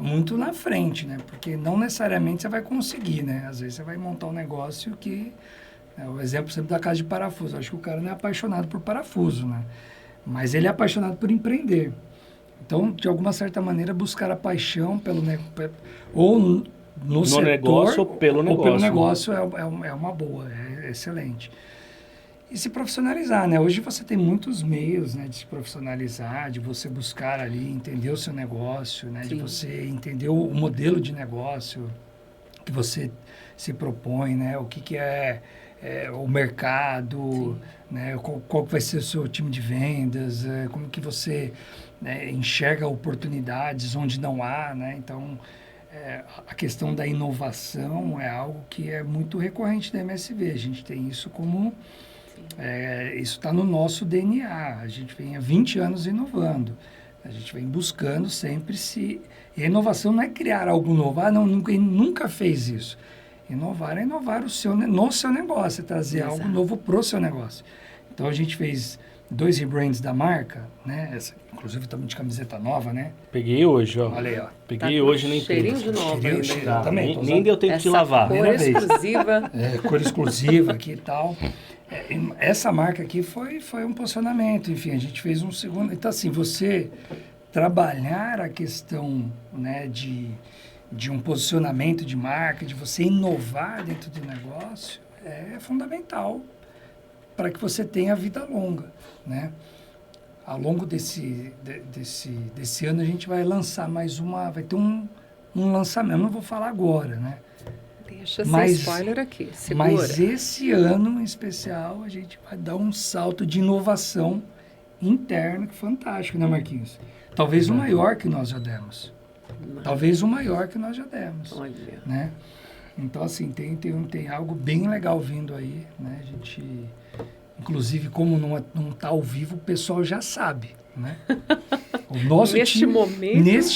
muito na frente, né? Porque não necessariamente você vai conseguir, né? Às vezes você vai montar um negócio que... o exemplo sempre da casa de parafuso. Acho que o cara não é apaixonado por parafuso, né? Mas ele é apaixonado por empreender. Então, de alguma certa maneira, buscar a paixão pelo ou no setor, negócio ou pelo negócio. Ou pelo negócio é uma boa, é excelente. E se profissionalizar, né? Hoje você tem muitos meios, né, de se profissionalizar, de você buscar ali, entender o seu negócio, né? Sim. De você entender o modelo de negócio que você se propõe, né? O que é o mercado, né? Qual vai ser o seu time de vendas, como que você, né, enxerga oportunidades onde não há, né? Então, a questão da inovação é algo que é muito recorrente da MSV. A gente tem isso como... isso está no nosso DNA. A gente vem há 20 anos inovando. A gente vem buscando sempre se... E a inovação não é criar algo novo. Nunca fez isso. Inovar é inovar no seu negócio, é trazer algo novo para o seu negócio. Então, a gente fez 2 rebrands da marca, né? Inclusive, estamos de camiseta nova, né? Peguei hoje, ó. Olha aí, ó. Peguei hoje na empresa. Cheirinho de novo ainda. Também. Nem deu tempo de lavar. Cor exclusiva. Cor exclusiva aqui e tal. Essa marca aqui foi um posicionamento. Enfim, a gente fez um segundo... Então, assim, você trabalhar a questão, né, de um posicionamento de marca, de você inovar dentro do negócio, é fundamental para que você tenha vida longa, né? Ao longo desse ano, a gente vai lançar vai ter um lançamento, eu não vou falar agora, né? Deixa sem spoiler aqui, segura. Mas esse ano, em especial, a gente vai dar um salto de inovação interna que fantástico, né, Marquinhos? Talvez o maior que nós já demos. Olha. Né? Então, assim, tem algo bem legal vindo aí, né? A gente, inclusive, como não está ao vivo, o pessoal já sabe, né? O nosso neste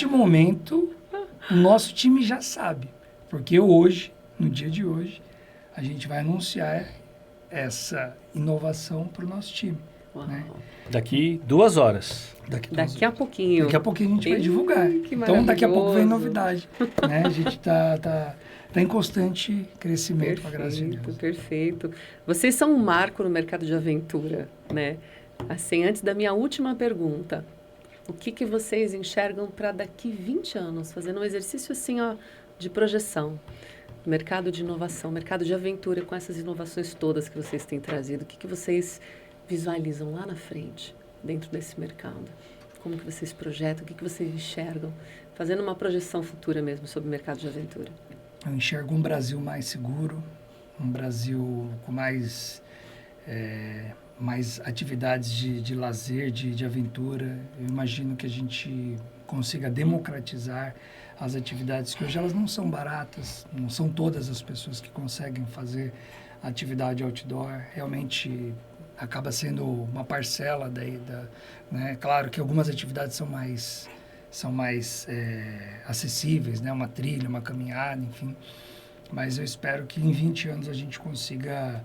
momento, o nosso time já sabe. Porque hoje, no dia de hoje, a gente vai anunciar essa inovação para o nosso time. Né? Daqui 2 horas. Daqui a pouquinho. Daqui a pouquinho a gente vai divulgar. Então, daqui a pouco vem novidade. Né? A gente tá em constante crescimento, com a graça de Deus. Perfeito. Vocês são um marco no mercado de aventura, né? Assim, antes da minha última pergunta, o que vocês enxergam para daqui 20 anos? Fazendo um exercício assim, ó, de projeção. Mercado de inovação, mercado de aventura, com essas inovações todas que vocês têm trazido, o que vocês visualizam lá na frente, dentro desse mercado? Como que vocês projetam? O que vocês enxergam? Fazendo uma projeção futura mesmo sobre o mercado de aventura. Eu enxergo um Brasil mais seguro, um Brasil com mais atividades de lazer, de aventura. Eu imagino que a gente consiga democratizar as atividades, que hoje elas não são baratas, não são todas as pessoas que conseguem fazer atividade outdoor. Realmente acaba sendo uma parcela né? Claro que algumas atividades são mais acessíveis, né? Uma trilha, uma caminhada, enfim. Mas eu espero que em 20 anos a gente consiga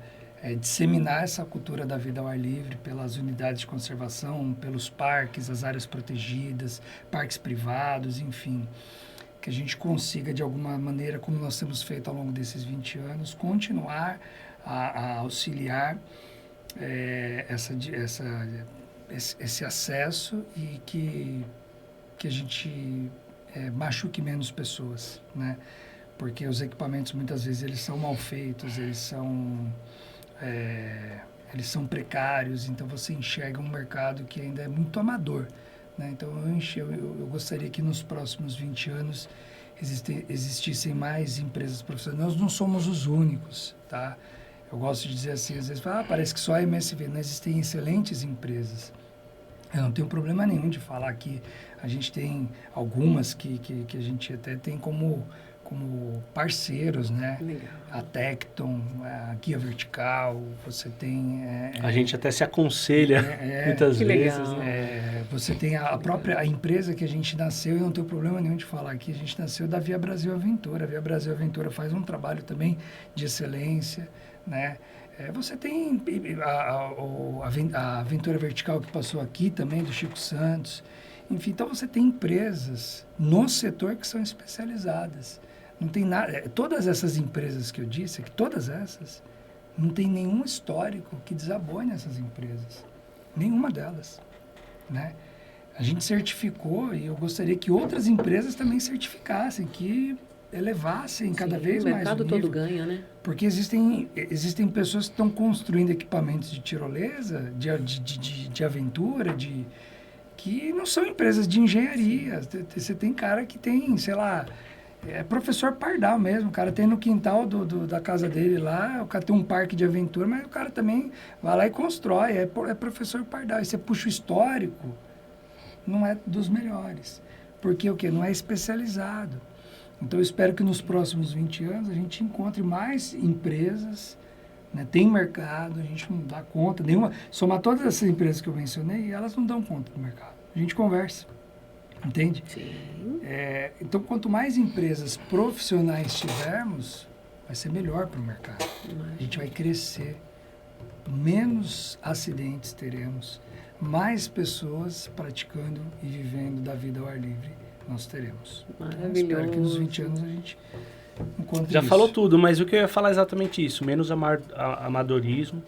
disseminar essa cultura da vida ao ar livre pelas unidades de conservação, pelos parques, as áreas protegidas, parques privados, enfim. Que a gente consiga, de alguma maneira, como nós temos feito ao longo desses 20 anos, continuar a auxiliar esse acesso e que a gente machuque menos pessoas, né? Porque os equipamentos, muitas vezes, eles são mal feitos, eles são precários, então você enxerga um mercado que ainda é muito amador, né? Então, eu gostaria que nos próximos 20 anos existissem mais empresas profissionais. Nós não somos os únicos, tá? Eu gosto de dizer assim, às vezes, parece que só a MSV. Não, existem excelentes empresas. Eu não tenho problema nenhum de falar que a gente tem algumas que a gente até tem como parceiros, né? Legal. A Tecton, a Guia Vertical, você tem... A gente até se aconselha muitas que vezes. legal. Né? Você tem a própria empresa que a gente nasceu, e eu não tenho problema nenhum de falar aqui, a gente nasceu da Via Brasil Aventura. A Via Brasil Aventura faz um trabalho também de excelência, né? Você tem a Aventura Vertical que passou aqui também, do Chico Santos. Enfim, então você tem empresas no setor que são especializadas. Não tem nada. Todas essas empresas que eu disse, todas essas, não tem nenhum histórico que desabone essas empresas. Nenhuma delas, né? A gente certificou e eu gostaria que outras empresas também certificassem, que elevassem cada vez mais o mercado nível. todo ganha, né? Porque existem pessoas que estão construindo equipamentos de tirolesa, de aventura, que não são empresas de engenharia. Você tem cara que tem, sei lá, professor Pardal mesmo. O cara tem no quintal da casa dele lá, o cara tem um parque de aventura, mas o cara também vai lá e constrói. É professor Pardal. E você puxa o histórico, não é dos melhores. Porque o quê? Não é especializado. Então, eu espero que nos próximos 20 anos a gente encontre mais empresas, né? Tem mercado, a gente não dá conta. Somar todas essas empresas que eu mencionei, elas não dão conta do mercado. A gente conversa, entende? Sim. Então, quanto mais empresas profissionais tivermos, vai ser melhor para o mercado. A gente vai crescer, menos acidentes teremos, mais pessoas praticando e vivendo da vida ao ar livre nós teremos. Maravilhoso. Então, espero que nos 20 anos a gente encontre Já isso. falou tudo, mas o que eu ia falar é exatamente isso. Menos amadorismo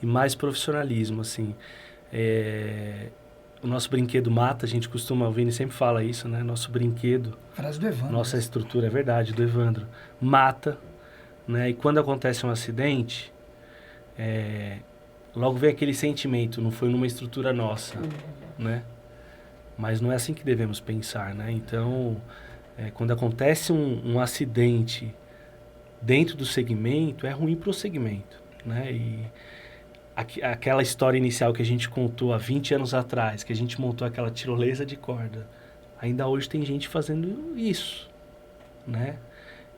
e mais profissionalismo, assim. O nosso brinquedo mata, a gente costuma, o Vini sempre fala isso, né? Nosso brinquedo, Frase do Evandro. nossa estrutura, é verdade, do Evandro, mata, né? E quando acontece um acidente, logo vem aquele sentimento, não foi numa estrutura nossa, né? Mas não é assim que devemos pensar, né? Então, quando acontece um acidente dentro do segmento, é ruim para o segmento, né? E aquela história inicial que a gente contou há 20 anos atrás, que a gente montou aquela tirolesa de corda, ainda hoje tem gente fazendo isso, né?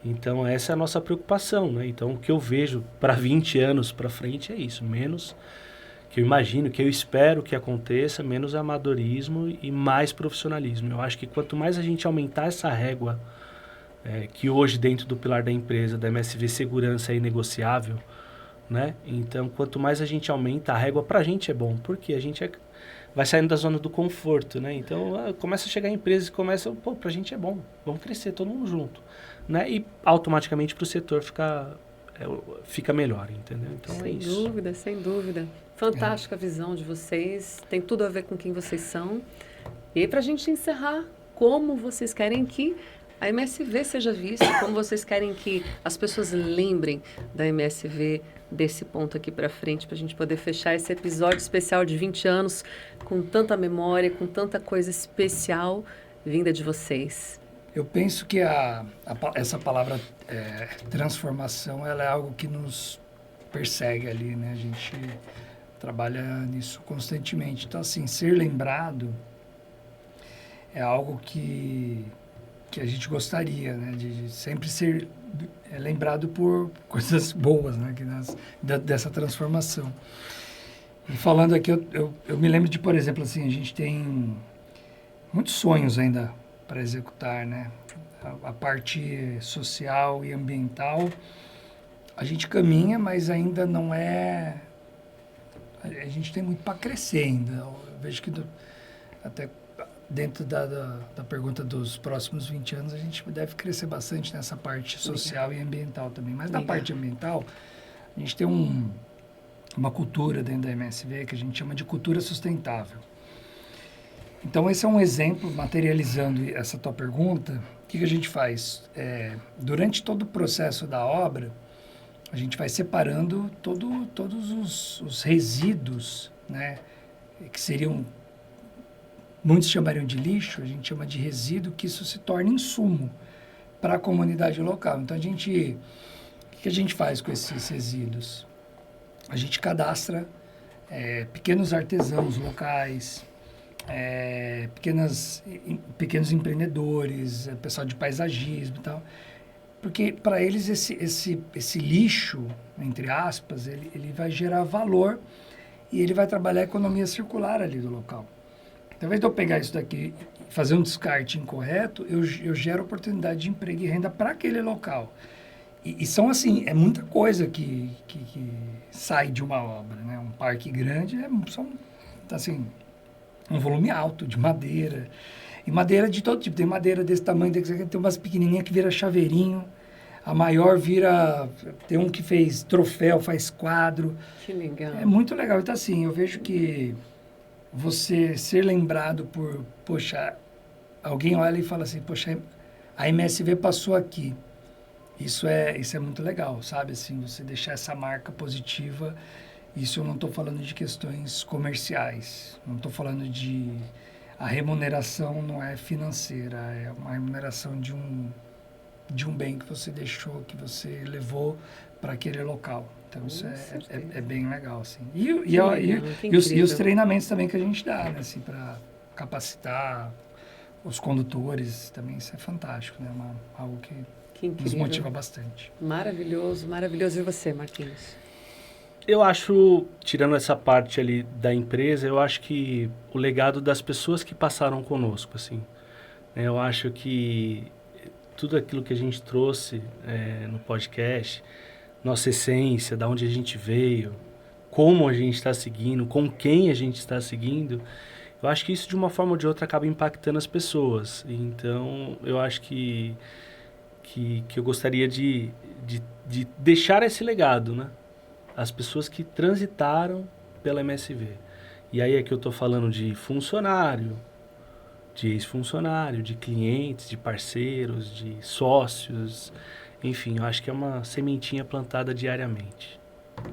Então, essa é a nossa preocupação, né? Então, o que eu vejo para 20 anos para frente é isso, menos... que eu imagino, que eu espero que aconteça, menos amadorismo e mais profissionalismo. Eu acho que quanto mais a gente aumentar essa régua, que hoje dentro do pilar da empresa, da MSV Segurança é inegociável, né? Então, quanto mais a gente aumenta a régua, pra gente é bom, porque a gente vai saindo da zona do conforto, né? Então, começa a chegar empresas que começam, pra gente é bom, vamos crescer todo mundo junto, né? E automaticamente pro setor fica melhor, entendeu? Então, é isso. Sem dúvida, sem dúvida. Fantástica a visão de vocês, tem tudo a ver com quem vocês são. E aí, para a gente encerrar, como vocês querem que a MSV seja vista, como vocês querem que as pessoas lembrem da MSV desse ponto aqui para frente, para a gente poder fechar esse episódio especial de 20 anos com tanta memória, com tanta coisa especial vinda de vocês. Eu penso que essa palavra transformação, ela é algo que nos persegue ali, né? A gente trabalha nisso constantemente. Então, assim, ser lembrado é algo que a gente gostaria, né? De sempre ser lembrado por coisas boas, né? Dessa transformação. E falando aqui, eu me lembro de, por exemplo, assim, a gente tem muitos sonhos ainda para executar, né? A parte social e ambiental, a gente caminha, mas ainda não é... A gente tem muito para crescer ainda. Eu vejo que até dentro da pergunta dos próximos 20 anos, a gente deve crescer bastante nessa parte social e ambiental também. Mas na parte ambiental, a gente tem uma cultura dentro da MSV que a gente chama de cultura sustentável. Então, esse é um exemplo, materializando essa tua pergunta. O que a gente faz? Durante todo o processo da obra, a gente vai separando todos os resíduos, né, que seriam muitos chamariam de lixo, a gente chama de resíduo, que isso se torna insumo para a comunidade local. Então, o que a gente faz com esses resíduos? A gente cadastra pequenos artesãos locais, pequenos empreendedores, pessoal de paisagismo e tal, porque para eles esse lixo, entre aspas, ele vai gerar valor e ele vai trabalhar a economia circular ali do local. Então, ao invés de eu pegar isso daqui e fazer um descarte incorreto, eu gero oportunidade de emprego e renda para aquele local. E são assim, é muita coisa que sai de uma obra, né? Um parque grande são, assim, um volume alto de madeira. E madeira de todo tipo. Tem madeira desse tamanho, tem umas pequenininhas que vira chaveirinho. A maior tem um que fez troféu, faz quadro. Que legal. É muito legal. Então, assim, eu vejo que você ser lembrado por, poxa, alguém olha e fala assim, poxa, a MSV passou aqui. Isso é muito legal, sabe? Assim, você deixar essa marca positiva. Isso eu não estou falando de questões comerciais. Não estou falando de... A remuneração não é financeira, é uma remuneração de um bem que você deixou, que você levou para aquele local. Então, isso é bem legal, assim. E os treinamentos também que a gente dá, né? Assim, para capacitar os condutores, também isso é fantástico, né? Algo que nos motiva bastante. Maravilhoso, maravilhoso. E você, Marquinhos? Eu acho, tirando essa parte ali da empresa, eu acho que o legado das pessoas que passaram conosco, assim. Eu acho que tudo aquilo que a gente trouxe no podcast, nossa essência, da onde a gente veio, como a gente está seguindo, com quem a gente está seguindo, eu acho que isso de uma forma ou de outra acaba impactando as pessoas. Então, eu acho que eu gostaria de deixar esse legado, né? As pessoas que transitaram pela MSV. E aí é que eu estou falando de funcionário, de ex-funcionário, de clientes, de parceiros, de sócios. Enfim, eu acho que é uma sementinha plantada diariamente.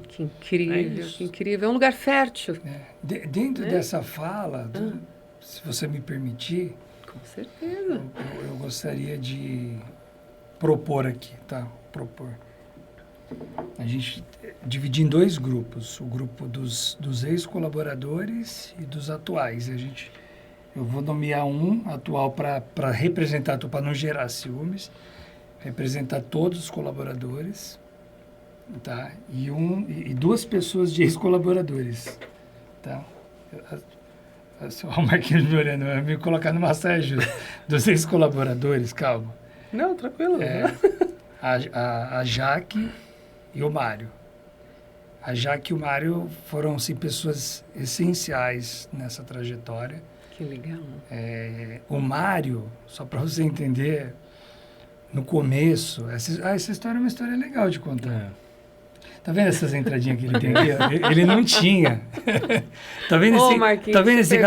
Que incrível, que incrível. É um lugar fértil. Dentro dessa fala, se você me permitir... Com certeza. Eu gostaria de propor aqui, tá? A gente dividir em dois grupos, o grupo dos ex-colaboradores e dos atuais. Eu vou nomear um atual para representar, para não gerar ciúmes, representar todos os colaboradores, tá? E duas pessoas de ex-colaboradores, tá? O Marquinhos me olhando, vai me colocar numa saia justa. Dos ex-colaboradores, calma. Não, tranquilo. A Jaque e o Mário. A Jaque e o Mário foram, assim, pessoas essenciais nessa trajetória. Que legal. O Mário, só para você entender, no começo, essa história é uma história legal de contar. Tá vendo essas entradinhas que ele tem aqui? Ele não tinha. Tá vendo esse... Tá vendo esse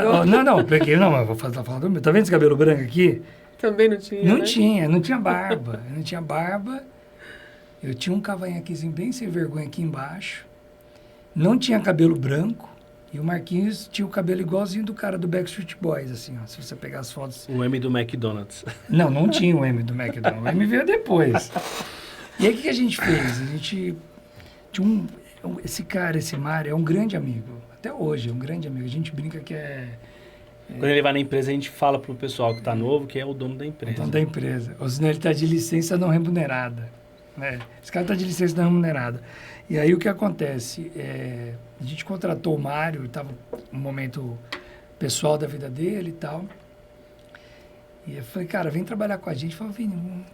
não, porque não, eu vou falar do meu. Tá vendo esse cabelo branco aqui? Também não tinha, Não tinha barba. Eu não tinha barba. Eu tinha um cavanhaquezinho bem sem vergonha aqui embaixo. Não tinha cabelo branco. E o Marquinhos tinha o cabelo igualzinho do cara do Backstreet Boys, assim, ó. Se você pegar as fotos... O M do McDonald's. Não tinha o M do McDonald's. O M veio depois. E aí, o que a gente fez? A gente tinha esse Mário é um grande amigo. Até hoje, é um grande amigo. A gente brinca que Quando ele vai na empresa, a gente fala pro pessoal que tá novo que é o dono da empresa. O dono da empresa. Ou senão ele tá de licença não remunerada. Né? Esse cara tá de licença não remunerada. E aí o que acontece? A gente contratou o Mário, estava um momento pessoal da vida dele e tal. E eu falei, cara, vem trabalhar com a gente. Ele falou, Vini,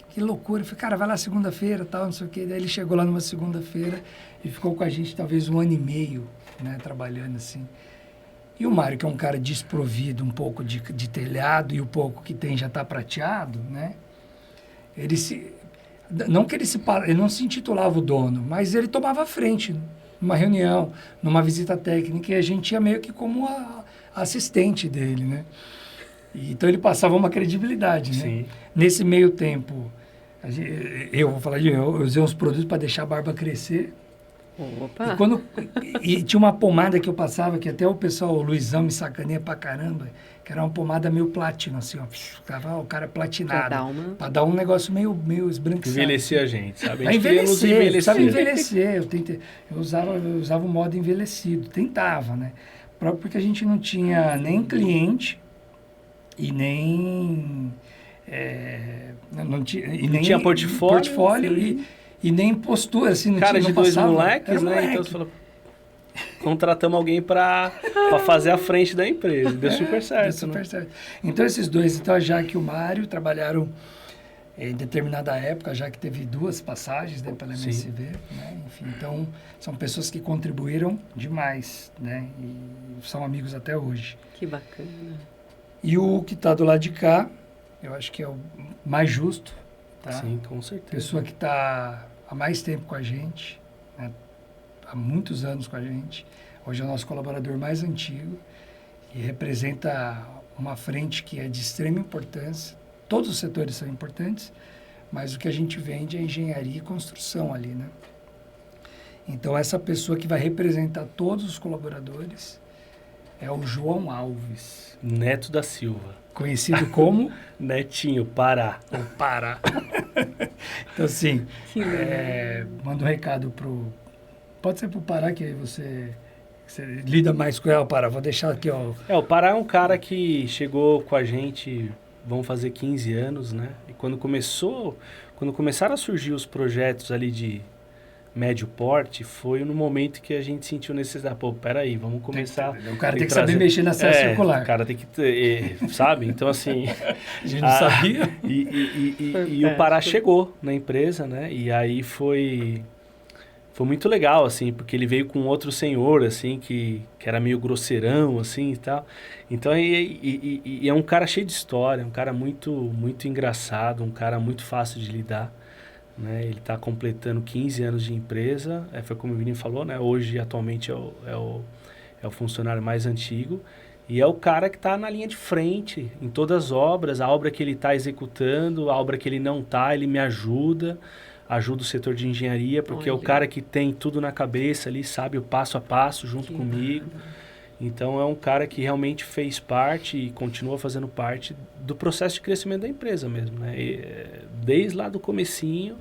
que loucura. Eu falei, cara, vai lá segunda-feira, tal, não sei o quê. Daí ele chegou lá numa segunda-feira e ficou com a gente talvez 1 ano e meio, né, trabalhando assim. E o Mário, que é um cara desprovido um pouco de telhado e o pouco que tem já está prateado, né? Ele não se intitulava o dono, mas ele tomava a frente numa reunião, numa visita técnica, e a gente ia meio que como assistente dele, né? Então ele passava uma credibilidade, né? Sim. Nesse meio tempo, eu vou falar eu usei uns produtos para deixar a barba crescer. Opa! E tinha uma pomada que eu passava, que até o pessoal, o Luizão me sacaneia pra caramba, que era uma pomada meio platina, assim, ó. Ficava o cara platinado. Pra dar um negócio meio esbranquiçado. Envelhecer a gente, sabe? Pra A gente queria nos envelhecer, sabe envelhecer. envelhecer. Eu usava o modo envelhecido, tentava, né? Próprio porque a gente não tinha nem cliente e nem... não tinha portfólio e nem postura, assim, não cara tinha, de não dois passava. moleques, Era né? moleque. Então você falou, contratamos alguém pra fazer a frente da empresa. Deu super certo, Deu super né? certo. Então esses dois, então a Jaque e o Mário, trabalharam em determinada época, já que teve 2 passagens, né, pela Sim. MSV, né? Enfim, então são pessoas que contribuíram demais, né? E são amigos até hoje. Que bacana. E o que está do lado de cá, eu acho que é o mais justo, tá? Sim, com certeza. Pessoa que está há mais tempo com a gente, né? Há muitos anos com a gente. Hoje é o nosso colaborador mais antigo e representa uma frente que é de extrema importância. Todos os setores são importantes, mas o que a gente vende é engenharia e construção ali, né? Então, essa pessoa que vai representar todos os colaboradores é o João Alves, Neto da Silva. conhecido como Netinho, Pará. o Pará. Então, assim, manda um recado pro... Pode ser pro Pará, que aí você lida mais com ela, Pará. Vou deixar aqui, ó. O Pará é um cara que chegou com a gente, vão fazer 15 anos, né? E quando começaram a surgir os projetos ali de médio porte, foi no momento que a gente sentiu necessidade. Pô, peraí, vamos começar... O cara tem que saber mexer na célula circular. O cara tem que ter, sabe? Então, assim... A gente não sabia. E o Pará chegou na empresa, né? E aí foi muito legal, assim, porque ele veio com outro senhor, assim, que era meio grosseirão, assim, e tal. Então, e é um cara cheio de história, um cara muito, muito engraçado, um cara muito fácil de lidar, né? Ele está completando 15 anos de empresa, foi como o Vini falou, né? Hoje, atualmente, é o funcionário mais antigo. E é o cara que está na linha de frente, em todas as obras, a obra que ele está executando, a obra que ele não está, ele me ajuda o setor de engenharia, porque é o cara que tem tudo na cabeça ali, sabe o passo a passo junto comigo. Então é um cara que realmente fez parte e continua fazendo parte do processo de crescimento da empresa mesmo, né? Desde lá do comecinho,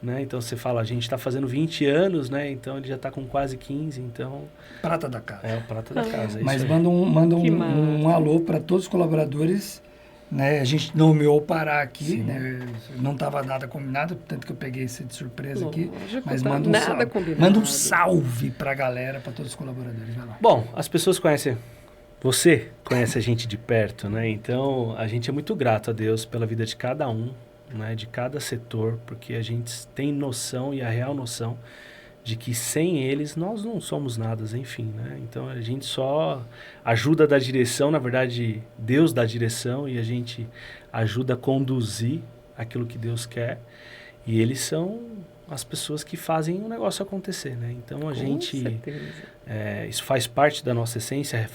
né? Então você fala, a gente está fazendo 20 anos, né? Então ele já está com quase 15, então... Prata da casa. É o prata da casa. Mas isso manda um alô para todos os colaboradores, né? A gente nomeou o Pará aqui, né? Não estava nada combinado, tanto que eu peguei esse de surpresa aqui. Mas manda um salve. Manda um salve para a galera, para todos os colaboradores. Vai lá. Bom, as pessoas conhecem... Você conhece a gente de perto, né? Então, a gente é muito grato a Deus pela vida de cada um, né? De cada setor, porque a gente tem noção e a real noção de que sem eles nós não somos nada, enfim, né? Então a gente só ajuda da direção, na verdade Deus dá direção e a gente ajuda a conduzir aquilo que Deus quer, e eles são as pessoas que fazem o negócio acontecer, né? Então a gente, isso faz parte da nossa essência,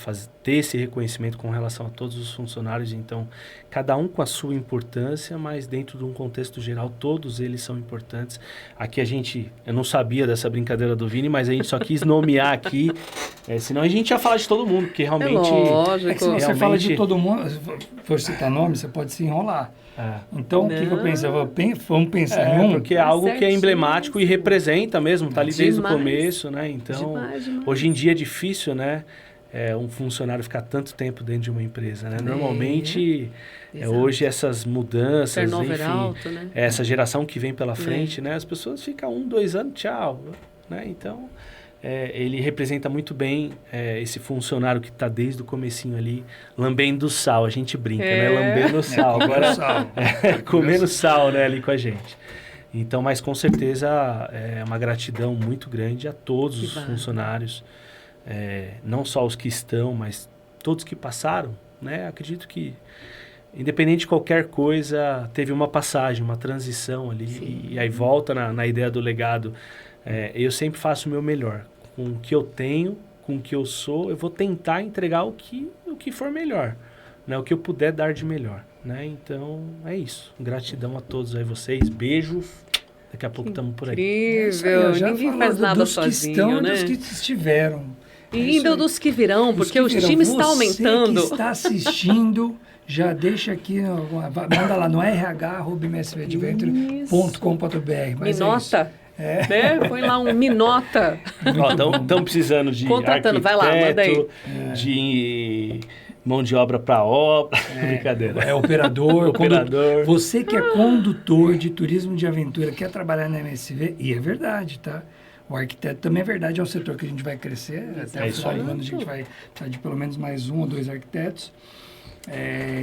ter esse reconhecimento com relação a todos os funcionários. Então cada um com a sua importância, mas dentro de um contexto geral todos eles são importantes. Aqui eu não sabia dessa brincadeira do Vini, mas a gente só quis nomear aqui, senão a gente ia falar de todo mundo, porque realmente... Se você fala de todo mundo, se for citar nome, você pode se enrolar. Então, o que eu pensei? Vamos pensar em um? Porque é algo que é emblemático e representa mesmo, tá ali desde o começo, né? Então, hoje em dia é difícil, né? Um funcionário ficar tanto tempo dentro de uma empresa, né? Normalmente, hoje essas mudanças, enfim, alto, né? Essa geração que vem pela frente, né? As pessoas ficam 1, 2 anos, tchau, né? Então... ele representa muito bem esse funcionário que está desde o comecinho ali, lambendo sal, a gente brinca, né? Lambendo sal, agora comendo sal, né, ali com a gente. Então, mas com certeza é uma gratidão muito grande a todos os funcionários, não só os que estão, mas todos que passaram, né? Acredito que, independente de qualquer coisa, teve uma passagem, uma transição ali, e aí volta na ideia do legado. Eu sempre faço o meu melhor. Com o que eu tenho, com o que eu sou, eu vou tentar entregar o que for melhor, né? O que eu puder dar de melhor, né? Então, é isso. Gratidão a todos aí vocês. Beijo Daqui a pouco estamos por aí. Incrível, Já ninguém falou faz nada dos que sozinho, estão, né? dos que estiveram. É E isso ainda aí. dos que virão, Os porque que o virão. time está aumentando. Você que está assistindo, já deixa aqui, manda lá no rh@msvadventure.com.br. Minota, né? Põe lá um Minota. Estão precisando de Contratando, vai lá, manda aí. de mão de obra para obra. Brincadeira. É operador, Operador. Você que é condutor de turismo de aventura, quer trabalhar na MSV, e é verdade, tá? O arquiteto também é verdade, é um setor que a gente vai crescer. Até o final do ano a gente vai precisar de pelo menos mais 1 ou 2 arquitetos.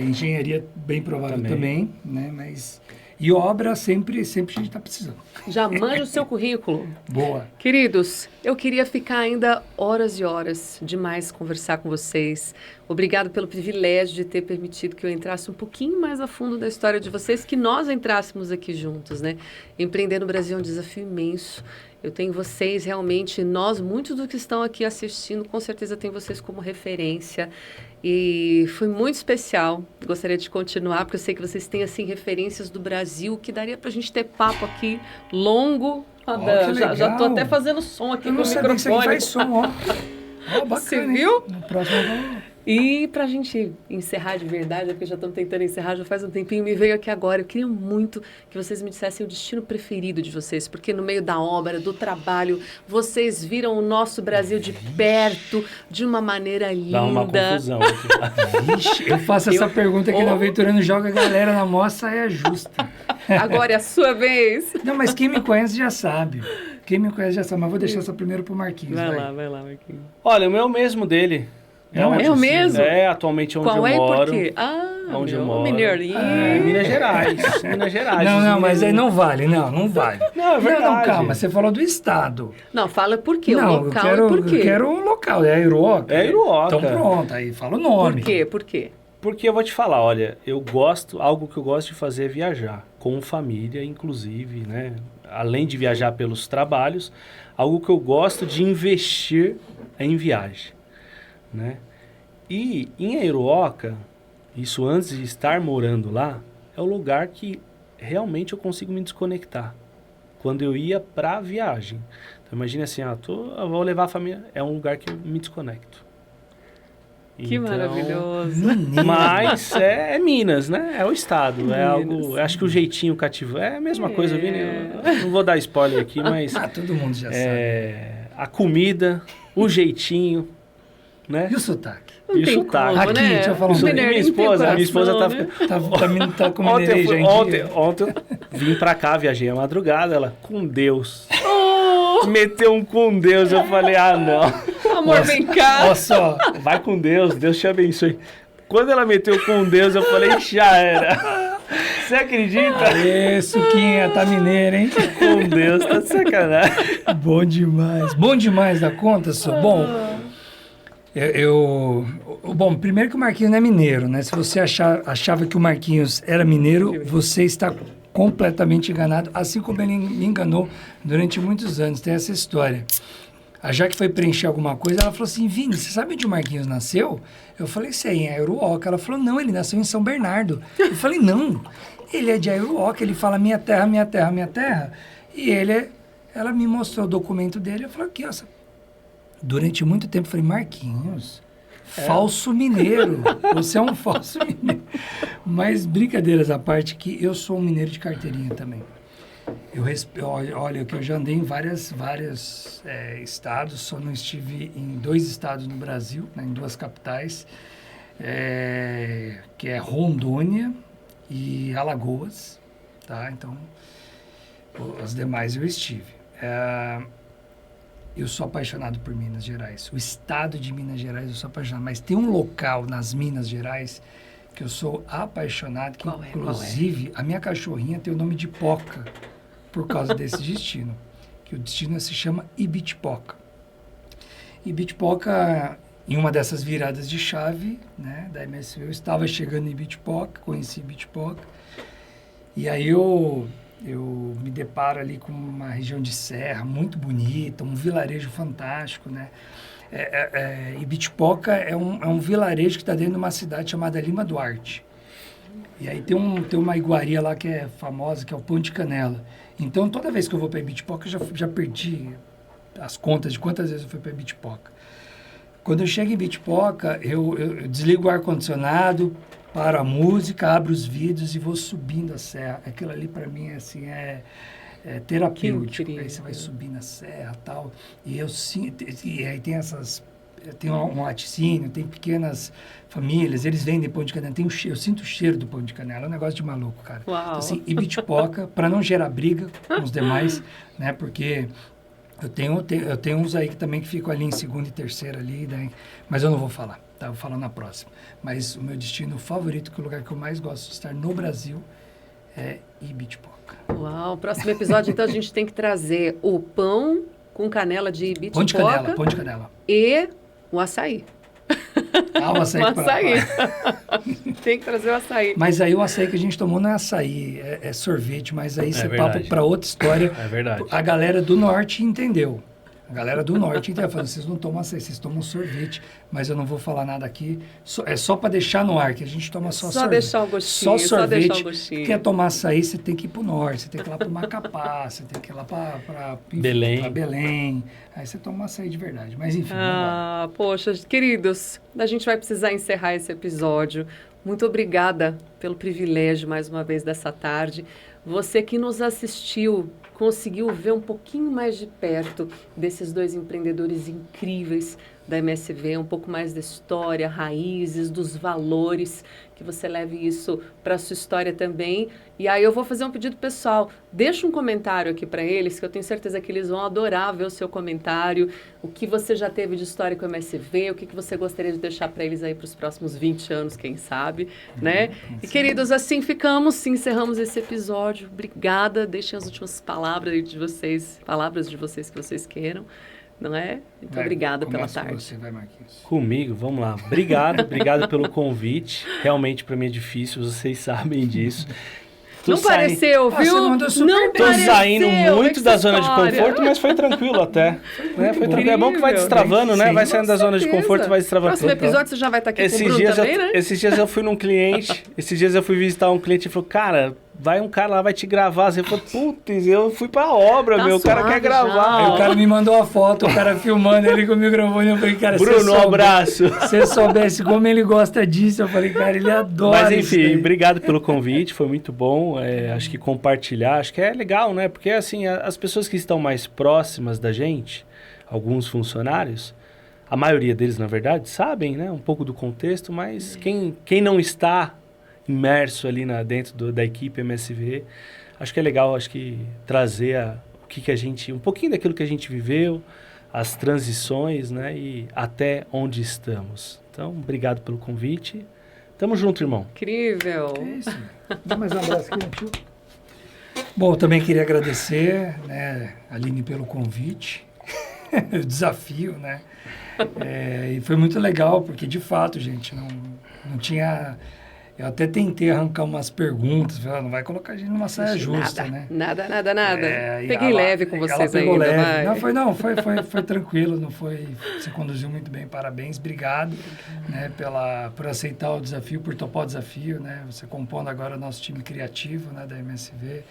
Engenharia bem provável também, né? Mas, e obra sempre a gente está precisando. Já mande o seu currículo. Boa. Queridos, eu queria ficar ainda horas e horas demais conversar com vocês. Obrigado pelo privilégio de ter permitido que eu entrasse um pouquinho mais a fundo da história de vocês, que nós entrássemos aqui juntos, né? Empreender no Brasil é um desafio imenso. Eu tenho vocês realmente, nós, muitos dos que estão aqui assistindo, com certeza tem vocês como referência. E foi muito especial. Gostaria de continuar, porque eu sei que vocês têm, assim, referências do Brasil, que daria pra gente ter papo aqui longo. Já tô até fazendo som aqui com o microfone. Que isso aqui faz som, ó. Bacana, você viu? No próximo vamos... E pra gente encerrar de verdade, porque já estamos tentando encerrar já faz um tempinho, me veio aqui agora. Eu queria muito que vocês me dissessem o destino preferido de vocês, porque no meio da obra, do trabalho, vocês viram o nosso Brasil de perto, de uma maneira linda. Dá uma confusão aqui. Vixe, eu faço essa pergunta aqui no Aventurando, joga a galera na mostra, é justa. Agora é a sua vez. Não, mas quem me conhece já sabe. Mas vou deixar essa primeiro pro Marquinhos. Vai lá, Marquinhos. Olha, o meu mesmo dele. É o mesmo? Atualmente onde Qual eu moro. Qual é e por quê? Onde eu moro. Mineirinho. Minas Gerais. Minas Gerais. Não, mas aí não vale, não vale. Não, é verdade. Não, calma, você falou do estado. Não, fala por quê, Não, o local e por quê. Eu quero um local, é Iruoca. É Iruoca. Então pronto, aí fala o nome. Por quê? Porque eu vou te falar, olha, algo que eu gosto de fazer é viajar, com família, inclusive, né? Além de viajar pelos trabalhos, algo que eu gosto de investir é em viagem, né? E em Iruoca, isso antes de estar morando lá, é o lugar que realmente eu consigo me desconectar. Quando eu ia pra viagem. Então imagine assim, eu vou levar a família, é um lugar que eu me desconecto. Que então, maravilhoso. Mas é Minas, né? É o estado. Minas. É algo. Acho que o jeitinho cativo. É a mesma coisa, Vini. Eu não vou dar spoiler aqui, mas. Todo mundo já sabe. A comida, o jeitinho, né? E o sotaque? Não tem sotaque. como, Aqui, né? deixa eu falar Minha esposa tá com mineireja em dia. Ontem eu vim pra cá, viajei à madrugada, ela, com Deus. Meteu um com Deus, eu falei, não. Amor, vem cá. Olha só. Vai com Deus, Deus te abençoe. Quando ela meteu com Deus, eu falei, já era. Você acredita? Suquinha, tá mineira, hein? Com Deus, tá de sacanagem. Bom demais. Bom demais da conta, só. Bom, Bom, primeiro que o Marquinhos não é mineiro, né? Se você achava que o Marquinhos era mineiro, você está completamente enganado, assim como ele me enganou durante muitos anos. Tem essa história. A Jaque foi preencher alguma coisa, ela falou assim, Vini, você sabe onde o Marquinhos nasceu? Eu falei, sei, em Iruoca. Ela falou, não, ele nasceu em São Bernardo. Eu falei, não, ele é de Iruoca, ele fala minha terra, minha terra, minha terra. E ela me mostrou o documento dele, eu falei, aqui, ó. Durante muito tempo eu falei, Marquinhos, falso mineiro, você é um falso mineiro. Mas brincadeiras à parte, que eu sou um mineiro de carteirinha também. Olha, que eu já andei em vários estados, só não estive em 2 estados no Brasil, né, em 2 capitais, que é Rondônia e Alagoas, tá? Então, as demais eu estive. Eu sou apaixonado por Minas Gerais. O estado de Minas Gerais eu sou apaixonado. Mas tem um local nas Minas Gerais que eu sou apaixonado, que inclusive a minha cachorrinha tem o nome de Poca por causa desse destino. Que o destino se chama Ibitipoca. Ibitipoca, em uma dessas viradas de chave, né, da MSV, eu estava chegando em Ibitipoca, conheci Ibitipoca. E aí eu me deparo ali com uma região de serra muito bonita, um vilarejo fantástico, né? Ibitipoca é um vilarejo que está dentro de uma cidade chamada Lima Duarte. E aí tem uma iguaria lá que é famosa, que é o Pão de Canela. Então, toda vez que eu vou para Ibitipoca, eu já perdi as contas de quantas vezes eu fui para Ibitipoca. Quando eu chego em Ibitipoca, eu desligo o ar-condicionado, paro a música, abro os vídeos e vou subindo a serra. Aquilo ali, para mim, assim, é terapêutico. Aí você vai subindo a serra e tal. E eu sinto... E aí tem um laticínio, tem pequenas famílias, eles vendem pão de canela, eu sinto o cheiro do pão de canela, é um negócio de maluco, cara. Uau. Então, assim, Ibitipoca, para não gerar briga com os demais, né, porque eu tenho uns aí que também que ficam ali em segunda e terceira ali, né, mas eu não vou falar, tá, vou falar na próxima. Mas o meu destino favorito, que é o lugar que eu mais gosto de estar no Brasil, é Ibitipoca. Uau, próximo episódio, então, a gente tem que trazer o pão com canela de Ibitipoca. Pão de canela. E o açaí. Ah, o açaí. O açaí. Tem que trazer o açaí. Mas aí o açaí que a gente tomou não é açaí, é sorvete, mas aí você verdade. papo para outra história. É verdade. A galera do norte entendeu. A galera do norte entendeu. Falando, vocês não tomam açaí, vocês tomam sorvete, mas eu não vou falar nada aqui. É só para deixar no ar, que a gente toma só sorvete. Só deixar o gostinho, só sorvete. Só deixar o gostinho. Quer tomar açaí, você tem que ir para o norte, você tem que ir lá para Macapá, você tem que ir lá para Belém. Aí você toma açaí de verdade. Mas enfim, Ah, poxa, queridos, a gente vai precisar encerrar esse episódio. Muito obrigada pelo privilégio, mais uma vez, dessa tarde. Você que nos assistiu, conseguiu ver um pouquinho mais de perto desses dois empreendedores incríveis da MSV, um pouco mais da história, raízes, dos valores, que você leve isso para a sua história também. E aí eu vou fazer um pedido pessoal, deixa um comentário aqui para eles, que eu tenho certeza que eles vão adorar ver o seu comentário, o que você já teve de história com a MSV, o que você gostaria de deixar para eles aí para os próximos 20 anos, quem sabe, né? E queridos, assim ficamos, encerramos esse episódio. Obrigada, deixem as últimas palavras de vocês que vocês queiram. Não é? Muito obrigada pela tarde. Você vai, Marquinhos. Comigo, vamos lá. Obrigado pelo convite. Realmente para mim é difícil, vocês sabem disso. Não pareceu, viu? Não Tô saindo muito da zona de conforto, mas foi tranquilo até. Né? Foi tranquilo. É bom que vai destravando, né? Vai saindo da zona de conforto e vai destravando. Próximo episódio você já vai estar aqui com o Bruno também, né? Esses dias eu fui num cliente, visitar um cliente e falou, cara, vai um cara lá, vai te gravar. Você falou, putz, eu fui pra obra, o cara quer gravar. Aí o cara me mandou a foto, o cara filmando ele com o microfone. Eu falei, cara, Bruno, um abraço. Se você soubesse como ele gosta disso, eu falei, cara, ele adora. Mas enfim, obrigado pelo convite, foi muito bom. Acho que compartilhar, acho que é legal, né? Porque assim, as pessoas que estão mais próximas da gente, alguns funcionários, a maioria deles, na verdade, sabem, né? Um pouco do contexto, mas quem não está imerso ali dentro da equipe MSV, acho que é legal, acho que trazer o que a gente, um pouquinho daquilo que a gente viveu, as transições, né, e até onde estamos. Então, obrigado pelo convite. Tamo junto, irmão. Incrível. É isso. Dá mais um abraço aqui, tio. Bom, eu também queria agradecer, né, Aline, pelo convite, o desafio, né, e foi muito legal, porque de fato, gente, não tinha... Eu até tentei arrancar umas perguntas, não vai colocar a gente numa saia justa, né? Nada. Peguei leve com vocês ainda, leve. Vai. Foi tranquilo, você conduziu muito bem, parabéns, obrigado, né, por aceitar o desafio, por topar o desafio, né, você compondo agora o nosso time criativo, né, da MSV,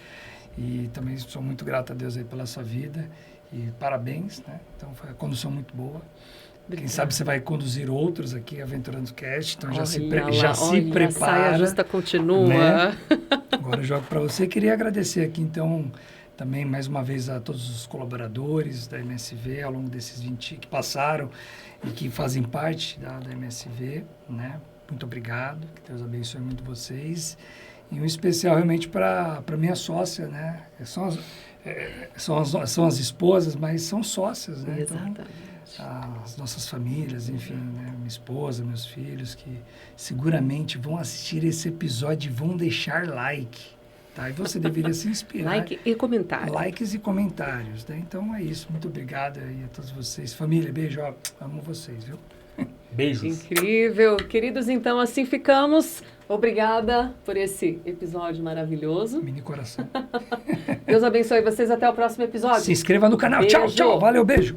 e também sou muito grato a Deus aí pela sua vida, e parabéns, né, então foi uma condução muito boa. Quem sabe você vai conduzir outros aqui, Aventurando Cast, então já se prepara. A saia justa continua. Né? Agora eu jogo para você. Queria agradecer aqui, então, também mais uma vez a todos os colaboradores da MSV ao longo desses 20 que passaram e que fazem parte da MSV, né? Muito obrigado, que Deus abençoe muito vocês. E um especial realmente para minha sócia, né? São as esposas, mas são sócias, né? Exatamente. Então, as nossas famílias, enfim, né? Minha esposa, meus filhos, que seguramente vão assistir esse episódio e vão deixar like, tá? E você deveria se inspirar. Like e comentário. Likes e comentários, né? Então é isso, muito obrigado aí a todos vocês. Família, beijo, ó, amo vocês, viu? Beijos. Incrível. Queridos, então assim ficamos. Obrigada por esse episódio maravilhoso. Mini coração. Deus abençoe vocês. Até o próximo episódio. Se inscreva no canal. Beijo. Tchau, tchau. Valeu, beijo.